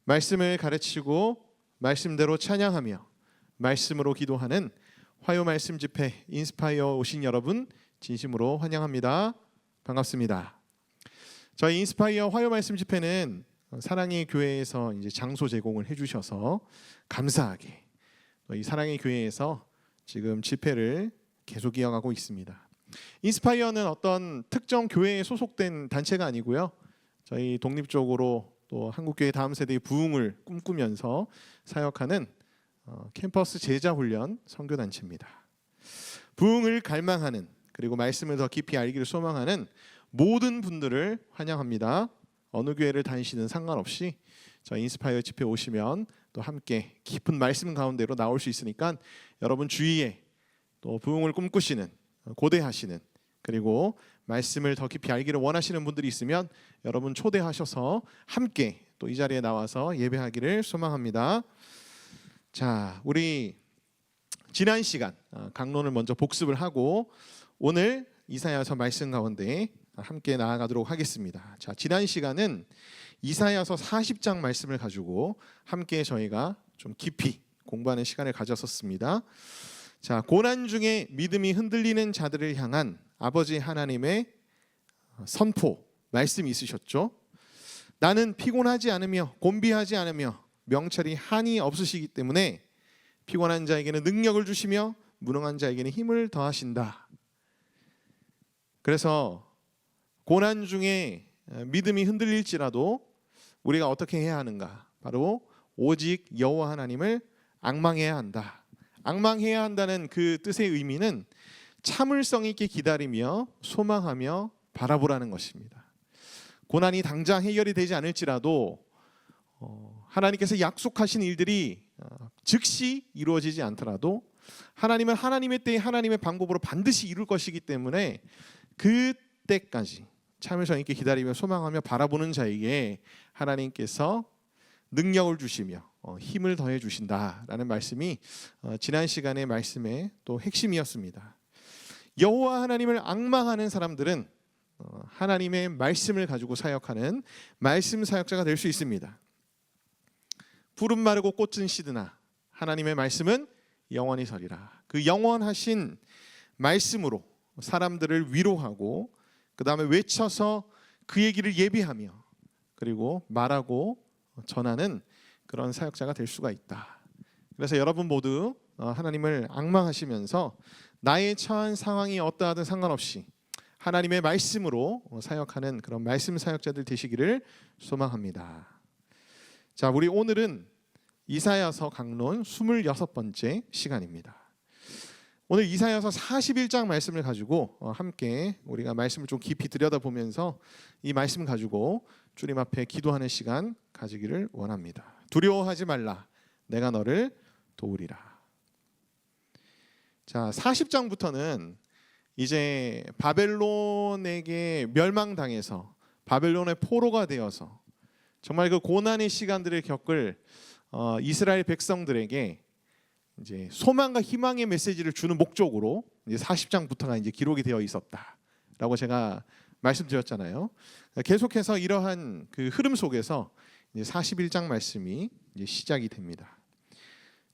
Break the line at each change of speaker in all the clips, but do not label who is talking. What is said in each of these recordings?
말씀을 가르치고 말씀대로 찬양하며 말씀으로 기도하는 화요 말씀 집회 인스파이어 오신 여러분 진심으로 환영합니다. 반갑습니다. 저희 인스파이어 화요 말씀 집회는 사랑의 교회에서 이제 장소 제공을 해주셔서 감사하게 이 사랑의 교회에서 지금 집회를 계속 이어가고 있습니다. 인스파이어는 어떤 특정 교회에 소속된 단체가 아니고요. 저희 독립적으로 또 한국교회 다음 세대의 부흥을 꿈꾸면서 사역하는 캠퍼스 제자훈련 선교단체입니다. 부흥을 갈망하는 그리고 말씀을 더 깊이 알기를 소망하는 모든 분들을 환영합니다. 어느 교회를 다니시든 상관없이 저희 인스파이어 집회 오시면 또 함께 깊은 말씀 가운데로 나올 수 있으니까 여러분 주위에 또 부흥을 꿈꾸시는 고대하시는 그리고 말씀을 더 깊이 알기를 원하시는 분들이 있으면 여러분 초대하셔서 함께 또 이 자리에 나와서 예배하기를 소망합니다. 자, 우리 지난 시간 강론을 먼저 복습을 하고 오늘 이사야서 말씀 가운데 함께 나아가도록 하겠습니다. 자, 지난 시간은 이사야서 40장 말씀을 가지고 함께 저희가 좀 깊이 공부하는 시간을 가졌었습니다. 자, 고난 중에 믿음이 흔들리는 자들을 향한 아버지 하나님의 선포 말씀이 있으셨죠. 나는 피곤하지 않으며 곤비하지 않으며 명철이 한이 없으시기 때문에 피곤한 자에게는 능력을 주시며 무능한 자에게는 힘을 더하신다. 그래서 고난 중에 믿음이 흔들릴지라도 우리가 어떻게 해야 하는가? 바로 오직 여호와 하나님을 앙망해야 한다. 앙망해야 한다는 그 뜻의 의미는 참을성 있게 기다리며 소망하며 바라보라는 것입니다. 고난이 당장 해결이 되지 않을지라도 하나님께서 약속하신 일들이 즉시 이루어지지 않더라도 하나님은 하나님의 때에 하나님의 방법으로 반드시 이룰 것이기 때문에 그때까지 참을성 있게 기다리며 소망하며 바라보는 자에게 하나님께서 능력을 주시며 힘을 더해 주신다라는 말씀이 지난 시간의 말씀의 또 핵심이었습니다. 여호와 하나님을 앙망하는 사람들은 하나님의 말씀을 가지고 사역하는 말씀 사역자가 될 수 있습니다. 푸른 마르고 꽃은 시드나 하나님의 말씀은 영원히 서리라. 그 영원하신 말씀으로 사람들을 위로하고 그 다음에 외쳐서 그의 길을 예비하며 그리고 말하고 전하는 그런 사역자가 될 수가 있다. 그래서 여러분 모두 하나님을 앙망하시면서 나의 처한 상황이 어떠하든 상관없이 하나님의 말씀으로 사역하는 그런 말씀 사역자들 되시기를 소망합니다. 자, 우리 오늘은 이사야서 강론 26번째 시간입니다. 오늘 이사야서 41장 말씀을 가지고 함께 우리가 말씀을 좀 깊이 들여다보면서 이 말씀 가지고 주님 앞에 기도하는 시간 가지기를 원합니다. 두려워하지 말라. 내가 너를 도우리라. 자, 40장부터는 이제 바벨론에게 멸망당해서 바벨론의 포로가 되어서 정말 그 고난의 시간들을 겪을 이스라엘 백성들에게 이제 소망과 희망의 메시지를 주는 목적으로 이제 40장부터가 이제 기록이 되어 있었다라고 제가 말씀드렸잖아요. 계속해서 이러한 그 흐름 속에서 이제 41장 말씀이 이제 시작이 됩니다.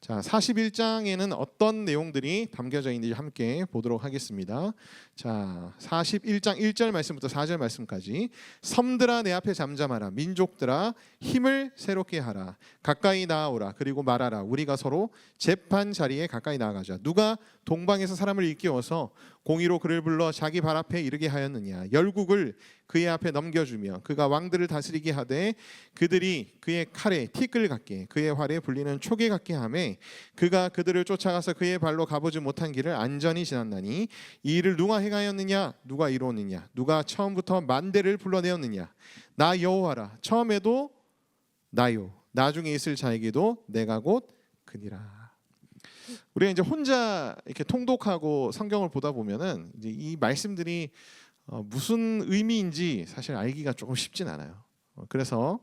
자, 41장에는 어떤 내용들이 담겨져 있는지 함께 보도록 하겠습니다. 자, 41장 1절 말씀부터 4절 말씀까지. 섬들아 내 앞에 잠잠하라. 민족들아 힘을 새롭게 하라. 가까이 나아오라. 그리고 말하라. 우리가 서로 재판 자리에 가까이 나아가자. 누가 동방에서 사람을 일깨워서 공의로 그를 불러 자기 발 앞에 이르게 하였느냐. 열국을 그의 앞에 넘겨주며 그가 왕들을 다스리게 하되 그들이 그의 칼에 티끌 같게 그의 활에 불리는 초계 같게 하매 그가 그들을 쫓아가서 그의 발로 가보지 못한 길을 안전히 지났나니 이 일을 누가 행하였느냐. 누가 이루었느냐. 누가 처음부터 만대를 불러내었느냐. 나 여호와라. 처음에도 나요. 나중에 있을 자에게도 내가 곧 그니라. 우리가 이제 혼자 이렇게 통독하고 성경을 보다 보면은 이제 이 말씀들이 무슨 의미인지 사실 알기가 조금 쉽진 않아요. 그래서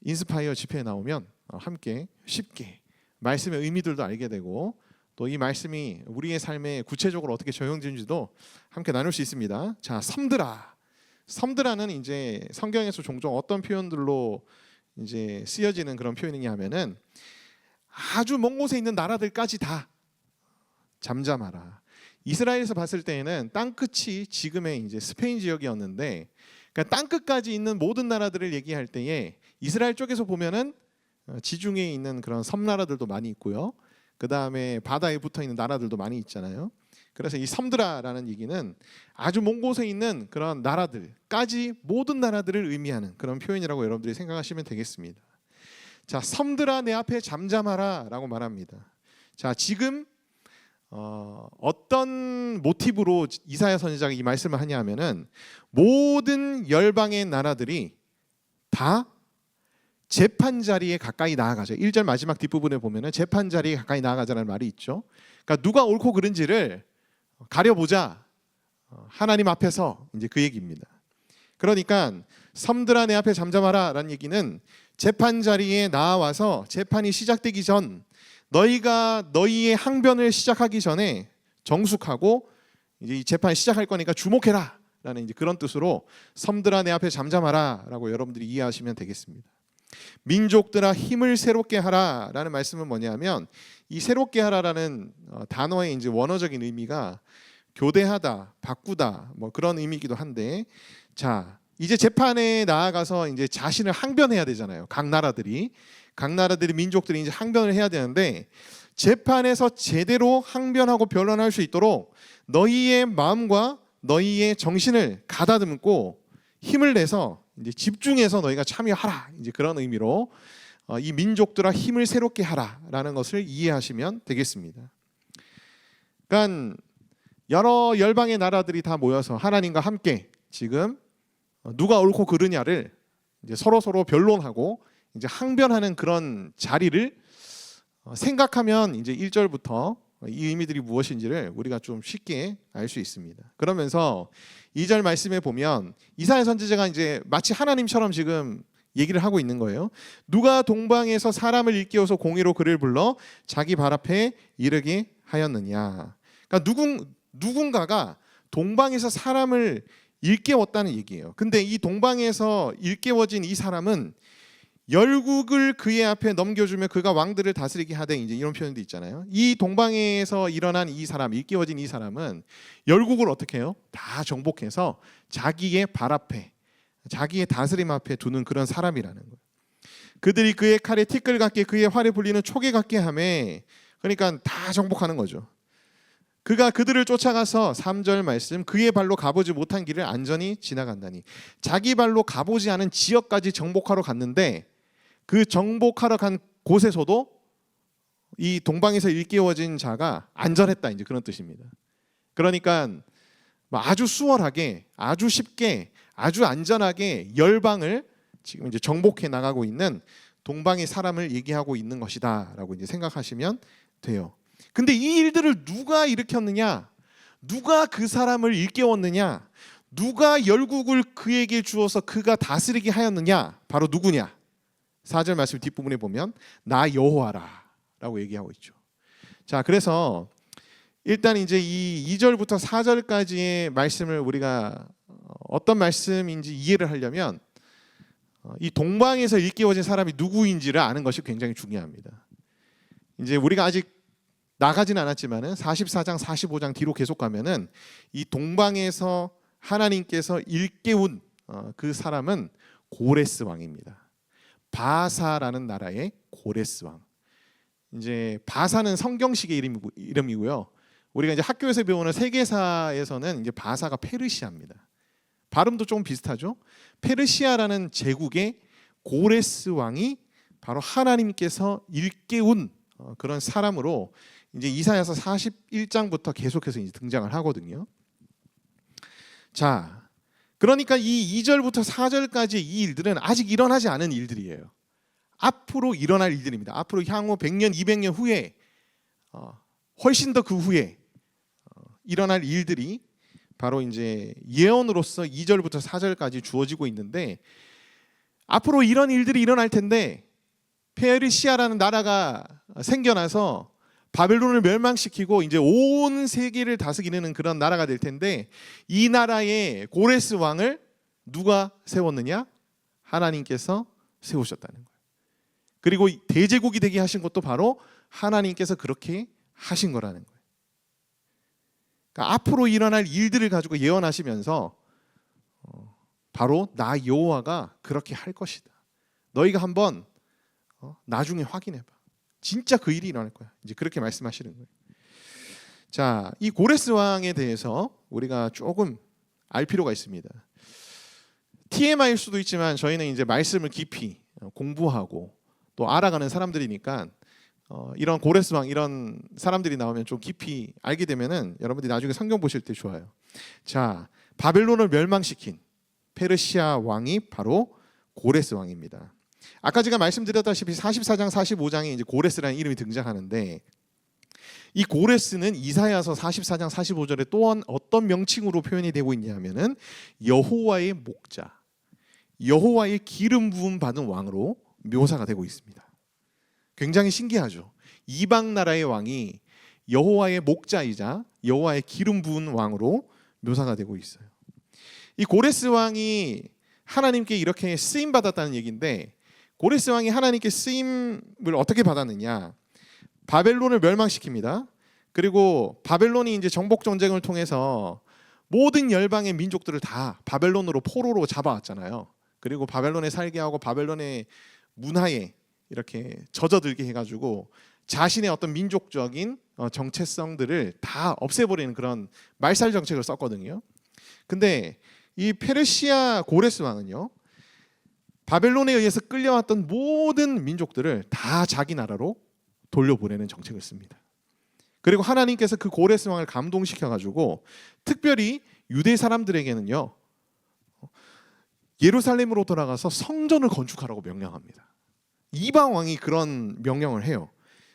인스파이어 집회에 나오면 함께 쉽게 말씀의 의미들도 알게 되고 또 이 말씀이 우리의 삶에 구체적으로 어떻게 적용되는지도 함께 나눌 수 있습니다. 자, 섬들아. 섬들아는 이제 성경에서 종종 어떤 표현들로 이제 쓰여지는 그런 표현이냐 하면은 아주 먼 곳에 있는 나라들까지 다 잠잠하라. 이스라엘에서 봤을 때에는 땅 끝이 지금의 이제 스페인 지역이었는데, 그러니까 땅 끝까지 있는 모든 나라들을 얘기할 때에 이스라엘 쪽에서 보면은 지중해에 있는 그런 섬나라들도 많이 있고요. 그 다음에 바다에 붙어 있는 나라들도 많이 있잖아요. 그래서 이 섬드라라는 얘기는 아주 먼 곳에 있는 그런 나라들까지 모든 나라들을 의미하는 그런 표현이라고 여러분들이 생각하시면 되겠습니다. 자, 섬들아 내 앞에 잠잠하라라고 말합니다. 자, 지금 어떤 모티브로 이사야 선지자가 이 말씀을 하냐 하면은 모든 열방의 나라들이 다 재판 자리에 가까이 나아가죠. 1절 마지막 뒷부분에 보면은 재판 자리에 가까이 나아가자는 말이 있죠. 그러니까 누가 옳고 그른지를 가려보자. 하나님 앞에서 이제 그 얘기입니다. 그러니까 섬들아 내 앞에 잠잠하라라는 얘기는 재판 자리에 나와서 재판이 시작되기 전 너희가 너희의 항변을 시작하기 전에 정숙하고 이제 이 재판 시작할 거니까 주목해라라는 이제 그런 뜻으로 섬들아 내 앞에 잠잠하라라고 여러분들이 이해하시면 되겠습니다. 민족들아 힘을 새롭게 하라라는 말씀은 뭐냐면 이 새롭게 하라라는 단어의 이제 원어적인 의미가 교대하다, 바꾸다 뭐 그런 의미이기도 한데, 자 이제 재판에 나아가서 이제 자신을 항변해야 되잖아요. 각 나라들이 민족들이 이제 항변을 해야 되는데 재판에서 제대로 항변하고 변론할 수 있도록 너희의 마음과 너희의 정신을 가다듬고 힘을 내서 이제 집중해서 너희가 참여하라. 이제 그런 의미로 이 민족들아 힘을 새롭게 하라라는 것을 이해하시면 되겠습니다. 그러니까 여러 열방의 나라들이 다 모여서 하나님과 함께 지금 누가 옳고 그르냐를 이제 서로 변론하고 이제 항변하는 그런 자리를 생각하면 이제 1절부터 이 의미들이 무엇인지를 우리가 좀 쉽게 알 수 있습니다. 그러면서 2절 말씀에 보면 이사야 선지자가 이제 마치 하나님처럼 지금 얘기를 하고 있는 거예요. 누가 동방에서 사람을 일깨워서 공의로 그를 불러 자기 발 앞에 이르게 하였느냐. 그러니까 누군가가 동방에서 사람을 일깨웠다는 얘기예요. 근데 이 동방에서 일깨워진 이 사람은 열국을 그의 앞에 넘겨주며 그가 왕들을 다스리게 하되, 이제 이런 표현도 있잖아요. 이 동방에서 일어난 이 사람, 일깨워진 이 사람은 열국을 어떻게 해요? 다 정복해서 자기의 발 앞에, 자기의 다스림 앞에 두는 그런 사람이라는 거예요. 그들이 그의 칼에 티끌 같게 그의 활에 불리는 촉에 같게 하매, 그러니까 다 정복하는 거죠. 그가 그들을 쫓아가서 3절 말씀 그의 발로 가보지 못한 길을 안전히 지나간다니. 자기 발로 가보지 않은 지역까지 정복하러 갔는데 그 정복하러 간 곳에서도 이 동방에서 일깨워진 자가 안전했다, 이제 그런 뜻입니다. 그러니까 아주 수월하게, 아주 쉽게, 아주 안전하게 열방을 지금 이제 정복해 나가고 있는 동방의 사람을 얘기하고 있는 것이다라고 이제 생각하시면 돼요. 근데 이 일들을 누가 일으켰느냐? 누가 그 사람을 일깨웠느냐? 누가 열국을 그에게 주어서 그가 다스리게 하였느냐? 바로 누구냐? 4절 말씀 뒷부분에 보면 나 여호와라 라고 얘기하고 있죠. 자, 그래서 일단 이제 이 2절부터 4절까지의 말씀을 우리가 어떤 말씀인지 이해를 하려면 이 동방에서 일깨워진 사람이 누구인지를 아는 것이 굉장히 중요합니다. 이제 우리가 아직 나가진 않았지만은 44장, 45장 뒤로 계속 가면은 이 동방에서 하나님께서 일깨운 그 사람은 고레스 왕입니다. 바사라는 나라의 고레스 왕. 이제 바사는 성경식의 이름이고요. 우리가 이제 학교에서 배우는 세계사에서는 이제 바사가 페르시아입니다. 발음도 좀 비슷하죠. 페르시아라는 제국의 고레스 왕이 바로 하나님께서 일깨운 그런 사람으로 이제 이사야서 41장부터 계속해서 이제 등장을 하거든요. 자, 그러니까 이 2절부터 4절까지 이 일들은 아직 일어나지 않은 일들이에요. 앞으로 일어날 일들입니다. 앞으로 향후 100년, 200년 후에 훨씬 더 그 후에 일어날 일들이 바로 이제 예언으로서 2절부터 4절까지 주어지고 있는데, 앞으로 이런 일들이 일어날 텐데 페르시아라는 나라가 생겨나서 바벨론을 멸망시키고 이제 온 세계를 다스리는 그런 나라가 될 텐데, 이 나라의 고레스 왕을 누가 세웠느냐? 하나님께서 세우셨다는 거예요. 그리고 대제국이 되게 하신 것도 바로 하나님께서 그렇게 하신 거라는 거예요. 그러니까 앞으로 일어날 일들을 가지고 예언하시면서 바로 나 여호와가 그렇게 할 것이다. 너희가 한번 나중에 확인해봐. 진짜 그 일이 일어날 거야. 이제 그렇게 말씀하시는 거예요. 자, 이 고레스 왕에 대해서 우리가 조금 알 필요가 있습니다. TMI일 수도 있지만 저희는 이제 말씀을 깊이 공부하고 또 알아가는 사람들이니까 이런 고레스 왕 이런 사람들이 나오면 좀 깊이 알게 되면은 여러분들이 나중에 성경 보실 때 좋아요. 자, 바벨론을 멸망시킨 페르시아 왕이 바로 고레스 왕입니다. 아까 제가 말씀드렸다시피 44장 45장에 이제 고레스라는 이름이 등장하는데 이 고레스는 이사야서 44장 45절에 또 어떤 명칭으로 표현이 되고 있냐면은 여호와의 목자, 여호와의 기름 부음 받은 왕으로 묘사가 되고 있습니다. 굉장히 신기하죠. 이방 나라의 왕이 여호와의 목자이자 여호와의 기름 부은 왕으로 묘사가 되고 있어요. 이 고레스 왕이 하나님께 이렇게 쓰임 받았다는 얘기인데 고레스 왕이 하나님께 쓰임을 어떻게 받았느냐? 바벨론을 멸망시킵니다. 그리고 바벨론이 이제 정복 전쟁을 통해서 모든 열방의 민족들을 다 바벨론으로 포로로 잡아왔잖아요. 그리고 바벨론에 살게 하고 바벨론의 문화에 이렇게 젖어들게 해가지고 자신의 어떤 민족적인 정체성들을 다 없애버리는 그런 말살 정책을 썼거든요. 근데 이 페르시아 고레스 왕은요, 바벨론에 의해서 끌려왔던 모든 민족들을 다 자기 나라로 돌려보내는 정책을 씁니다. 그리고 하나님께서 그 고레스 왕을 감동시켜가지고 특별히 유대 사람들에게는요, 예루살렘으로 돌아가서 성전을 건축하라고 명령합니다. 이방 왕이 그런 명령을 해요.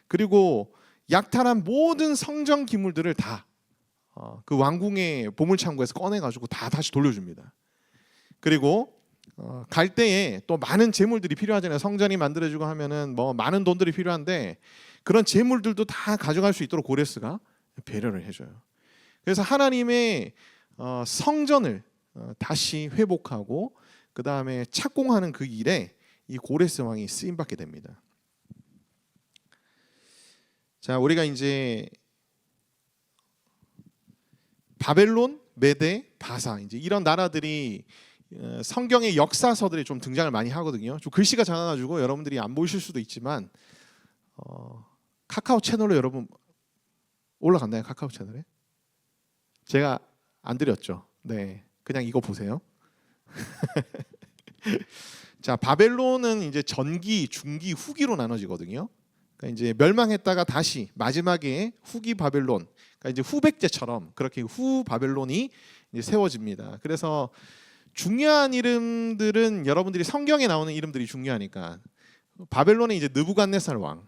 그리고 약탈한 모든 성전 기물들을 다 그 왕궁의 보물창고에서 꺼내가지고 다 다시 돌려줍니다. 그리고 갈 때에 또 많은 재물들이 필요하잖아요. 성전이 만들어지고 하면은 뭐 많은 돈들이 필요한데 그런 재물들도 다 가져갈 수 있도록 고레스가 배려를 해줘요. 그래서 하나님의 성전을 다시 회복하고 그 다음에 착공하는 그 일에 이 고레스 왕이 쓰임 받게 됩니다. 자, 우리가 이제 바벨론, 메데, 바사 이제 이런 나라들이 성경의 역사서들이 좀 등장을 많이 하거든요. 좀 글씨가 작아가지고 여러분들이 안 보실 수도 있지만 카카오 채널로 여러분 올라갔나요? 카카오 채널에? 제가 안 드렸죠. 네, 그냥 이거 보세요. 자, 바벨론은 이제 전기, 중기, 후기로 나눠지거든요. 그러니까 이제 멸망했다가 다시 마지막에 후기 바벨론, 그러니까 이제 후백제처럼 그렇게 후 바벨론이 이제 세워집니다. 그래서 중요한 이름들은 여러분들이 성경에 나오는 이름들이 중요하니까 바벨론의 이제 느부갓네살 왕,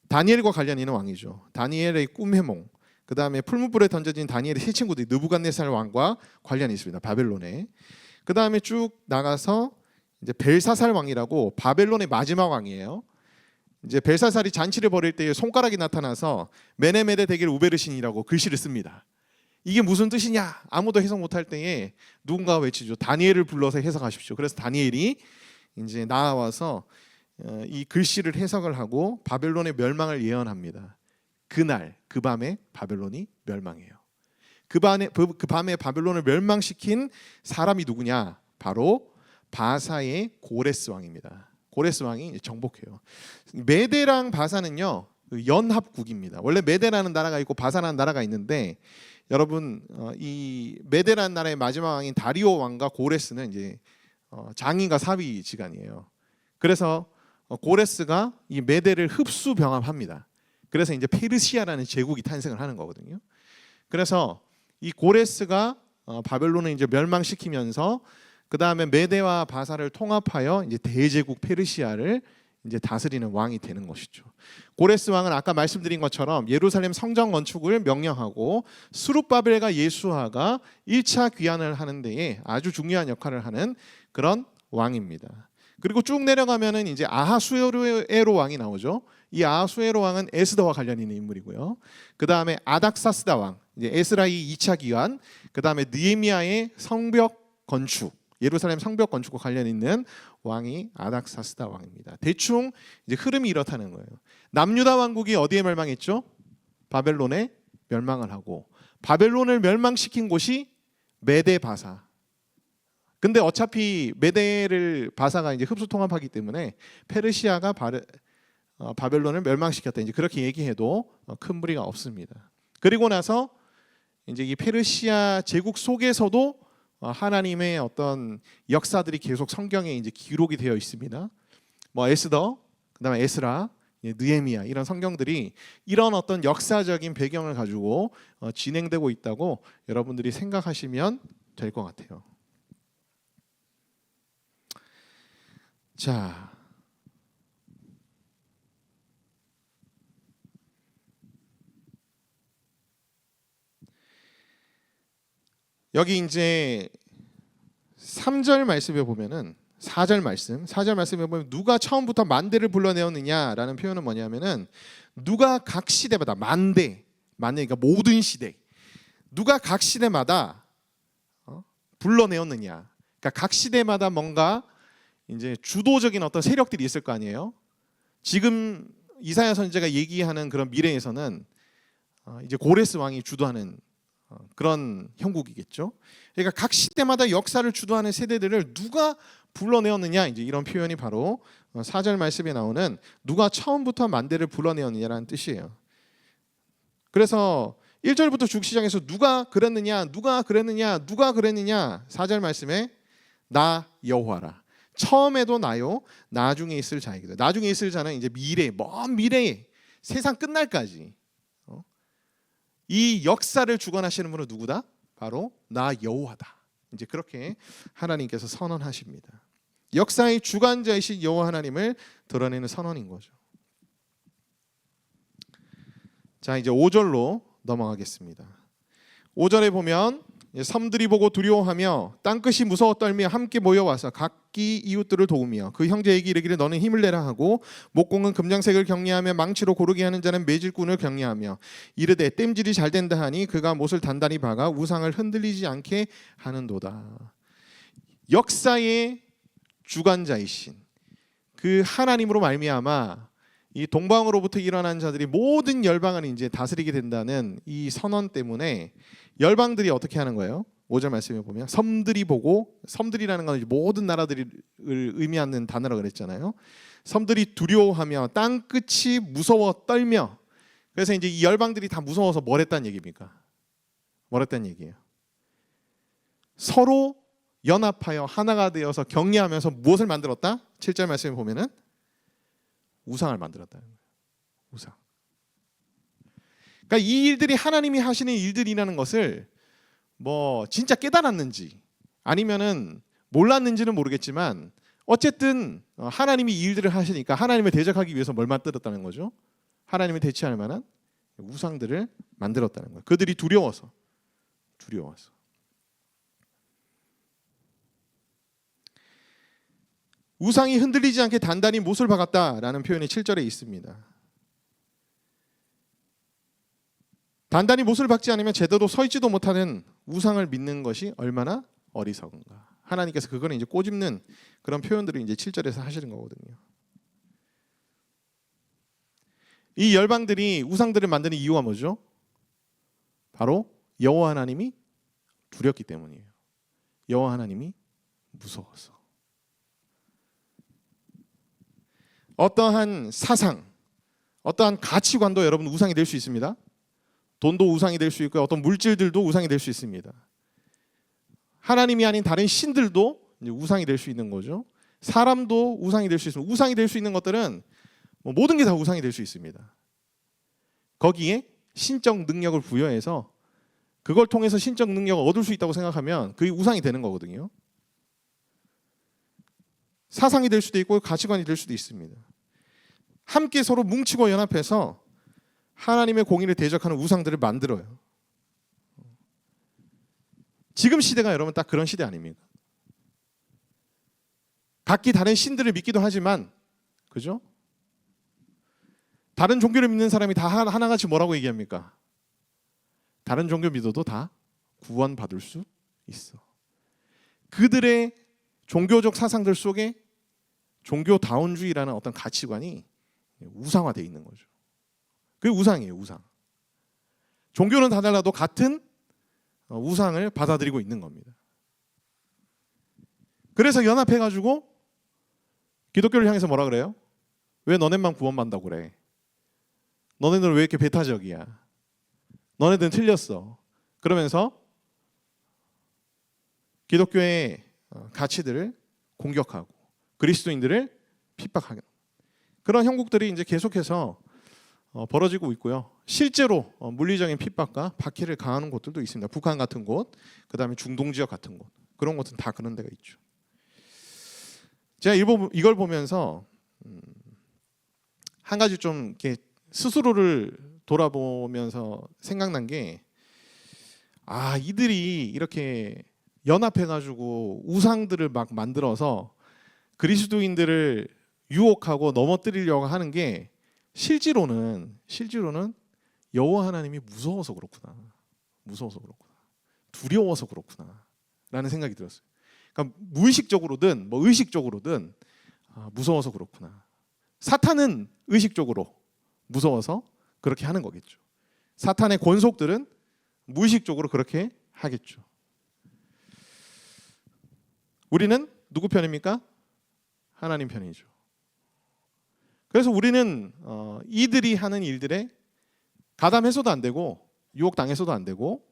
다니엘과 관련 있는 왕이죠. 다니엘의 꿈해몽, 그 다음에 풀무불에 던져진 다니엘의 세 친구들이 느부갓네살 왕과 관련이 있습니다. 바벨론에. 그 다음에 쭉 나가서 이제 벨사살 왕이라고 바벨론의 마지막 왕이에요. 이제 벨사살이 잔치를 벌일 때 손가락이 나타나서 메네메데 데겔 우베르신이라고 글씨를 씁니다. 이게 무슨 뜻이냐? 아무도 해석 못할 때에 누군가가 외치죠. 다니엘을 불러서 해석하십시오. 그래서 다니엘이 이제 나와서 이 글씨를 해석을 하고 바벨론의 멸망을 예언합니다. 그날 그 밤에 바벨론이 멸망해요. 그 밤에 바벨론을 멸망시킨 사람이 누구냐? 바로 바사의 고레스 왕입니다. 고레스 왕이 이제 정복해요. 메데랑 바사는요 연합국입니다. 원래 메데라는 나라가 있고 바사라는 나라가 있는데 여러분 이 메데라는 나라의 마지막 왕인 다리오 왕과 고레스는 이제 장인과 사위지간이에요. 그래서 고레스가 이 메데를 흡수 병합합니다. 그래서 이제 페르시아라는 제국이 탄생을 하는 거거든요. 그래서 이 고레스가 바벨론을 이제 멸망시키면서 그 다음에 메데와 바사를 통합하여 이제 대제국 페르시아를 이제 다스리는 왕이 되는 것이죠. 고레스 왕은 아까 말씀드린 것처럼 예루살렘 성전 건축을 명령하고 스룹바벨과 예수아가 1차 귀환을 하는 데에 아주 중요한 역할을 하는 그런 왕입니다. 그리고 쭉 내려가면은 이제 아하수에로 왕이 나오죠. 이 아하수에로 왕은 에스더와 관련 있는 인물이고요. 그 다음에 아닥사스다 왕, 이제 에스라의 2차 귀환, 그 다음에 느헤미야의 성벽 건축. 예루살렘 성벽 건축과 관련 있는 왕이 아닥사스다 왕입니다. 대충 이제 흐름이 이렇다는 거예요. 남유다 왕국이 어디에 멸망했죠? 바벨론에 멸망을 하고, 바벨론을 멸망시킨 곳이 메데 바사. 근데 어차피 메데를 바사가 이제 흡수 통합하기 때문에 페르시아가 바벨론을 멸망시켰다. 이제 그렇게 얘기해도 큰 무리가 없습니다. 그리고 나서 이제 이 페르시아 제국 속에서도 하나님의 어떤 역사들이 계속 성경에 이제 기록이 되어 있습니다. 뭐 에스더, 그다음에 에스라, 느헤미야 이런 성경들이 이런 어떤 역사적인 배경을 가지고 진행되고 있다고 여러분들이 생각하시면 될 것 같아요. 자, 여기 이제 3절 말씀에 보면은 4절 말씀에 보면 누가 처음부터 만대를 불러내었느냐라는 표현은 뭐냐면은 누가 각 시대마다 만대 그러니까 모든 시대 누가 각 시대마다 불러내었느냐. 그러니까 각 시대마다 뭔가 이제 주도적인 어떤 세력들이 있을 거 아니에요. 지금 이사야 선지자가 얘기하는 그런 미래에서는 이제 고레스 왕이 주도하는 그런 형국이겠죠. 그러니까 각 시대마다 역사를 주도하는 세대들을 누가 불러내었느냐, 이제 이런 표현이 바로 4절 말씀에 나오는 누가 처음부터 만대를 불러내었느냐라는 뜻이에요. 그래서 1절부터 죽시장에서 누가 그랬느냐 4절 말씀에 나 여호와라. 처음에도 나요, 나중에 있을 자이기도. 나중에 있을 자는 이제 미래, 먼 미래에 세상 끝날까지 이 역사를 주관하시는 분은 누구다? 바로 나 여호와다. 이제 그렇게 하나님께서 선언하십니다. 역사의 주관자이신 여호와 하나님을 드러내는 선언인 거죠. 자, 이제 5절로 넘어가겠습니다. 5절에 보면 섬들이 보고 두려워하며 땅끝이 무서워 떨며 함께 모여와서 각기 이웃들을 도우며 그 형제에게 이르기를 너는 힘을 내라 하고 목공은 금장색을 격려하며 망치로 고르게 하는 자는 매질꾼을 격려하며 이르되 땜질이 잘 된다 하니 그가 못을 단단히 박아 우상을 흔들리지 않게 하는도다. 역사의 주관자이신 그 하나님으로 말미암아 이 동방으로부터 일어난 자들이 모든 열방을 이제 다스리게 된다는 이 선언 때문에 열방들이 어떻게 하는 거예요? 5절 말씀에 보면 섬들이 보고, 섬들이라는 건 모든 나라들을 의미하는 단어라 그랬잖아요. 섬들이 두려워하며 땅 끝이 무서워 떨며. 그래서 이제 이 열방들이 다 무서워서 뭘 했다는 얘기입니까? 뭘 했다는 얘기예요? 서로 연합하여 하나가 되어서 격려하면서 무엇을 만들었다? 7절 말씀에 보면은 우상을 만들었다는 거예요. 우상. 그러니까 이 일들이 하나님이 하시는 일들이라는 것을 뭐 진짜 깨달았는지 아니면은 몰랐는지는 모르겠지만 어쨌든 하나님이 이 일들을 하시니까 하나님을 대적하기 위해서 뭘 만들었다는 거죠? 하나님을 대체할 만한 우상들을 만들었다는 거예요. 그들이 두려워서. 우상이 흔들리지 않게 단단히 못을 박았다라는 표현이 7절에 있습니다. 단단히 못을 박지 않으면 제대로 서 있지도 못하는 우상을 믿는 것이 얼마나 어리석은가. 하나님께서 그거는 이제 꼬집는 그런 표현들을 이제 7절에서 하시는 거거든요. 이 열방들이 우상들을 만드는 이유가 뭐죠? 바로 여호와 하나님이 두렵기 때문이에요. 여호와 하나님이 무서워서. 어떠한 사상, 어떠한 가치관도 여러분 우상이 될 수 있습니다. 돈도 우상이 될 수 있고 어떤 물질들도 우상이 될 수 있습니다. 하나님이 아닌 다른 신들도 이제 우상이 될 수 있는 거죠. 사람도 우상이 될 수 있습니다. 우상이 될 수 있는 것들은 모든 게 다 우상이 될 수 있습니다. 거기에 신적 능력을 부여해서 그걸 통해서 신적 능력을 얻을 수 있다고 생각하면 그게 우상이 되는 거거든요. 사상이 될 수도 있고 가치관이 될 수도 있습니다. 함께 서로 뭉치고 연합해서 하나님의 공의를 대적하는 우상들을 만들어요. 지금 시대가 여러분 딱 그런 시대 아닙니까? 각기 다른 신들을 믿기도 하지만, 그죠? 다른 종교를 믿는 사람이 다 하나같이 뭐라고 얘기합니까? 다른 종교 믿어도 다 구원받을 수 있어. 그들의 종교적 사상들 속에 종교다운주의라는 어떤 가치관이 우상화되어 있는 거죠. 그게 우상이에요, 우상. 종교는 다 달라도 같은 우상을 받아들이고 있는 겁니다. 그래서 연합해가지고 기독교를 향해서 뭐라 그래요? 왜 너네만 구원받는다고 그래? 너네들은 왜 이렇게 배타적이야? 너네들은 틀렸어. 그러면서 기독교의 가치들을 공격하고 그리스도인들을 핍박하는 그런 형국들이 이제 계속해서 벌어지고 있고요. 실제로 물리적인 핍박과 박해를 가하는 곳들도 있습니다. 북한 같은 곳, 그다음에 중동 지역 같은 곳, 그런 곳은 다 그런 데가 있죠. 제가 이걸 보면서 한 가지 좀 이렇게 스스로를 돌아보면서 생각난 게, 이들이 이렇게 연합해가지고 우상들을 막 만들어서 그리스도인들을 유혹하고 넘어뜨리려고 하는 게 실제로는 여호와 하나님이 무서워서 그렇구나, 두려워서 그렇구나 라는 생각이 들었어요. 그러니까 무의식적으로든 뭐 의식적으로든 무서워서 그렇구나. 사탄은 의식적으로 무서워서 그렇게 하는 거겠죠. 사탄의 권속들은 무의식적으로 그렇게 하겠죠. 우리는 누구 편입니까? 하나님 편이죠. 그래서 우리는 이들이 하는 일들에 가담해서도 안 되고 유혹당해서도 안 되고,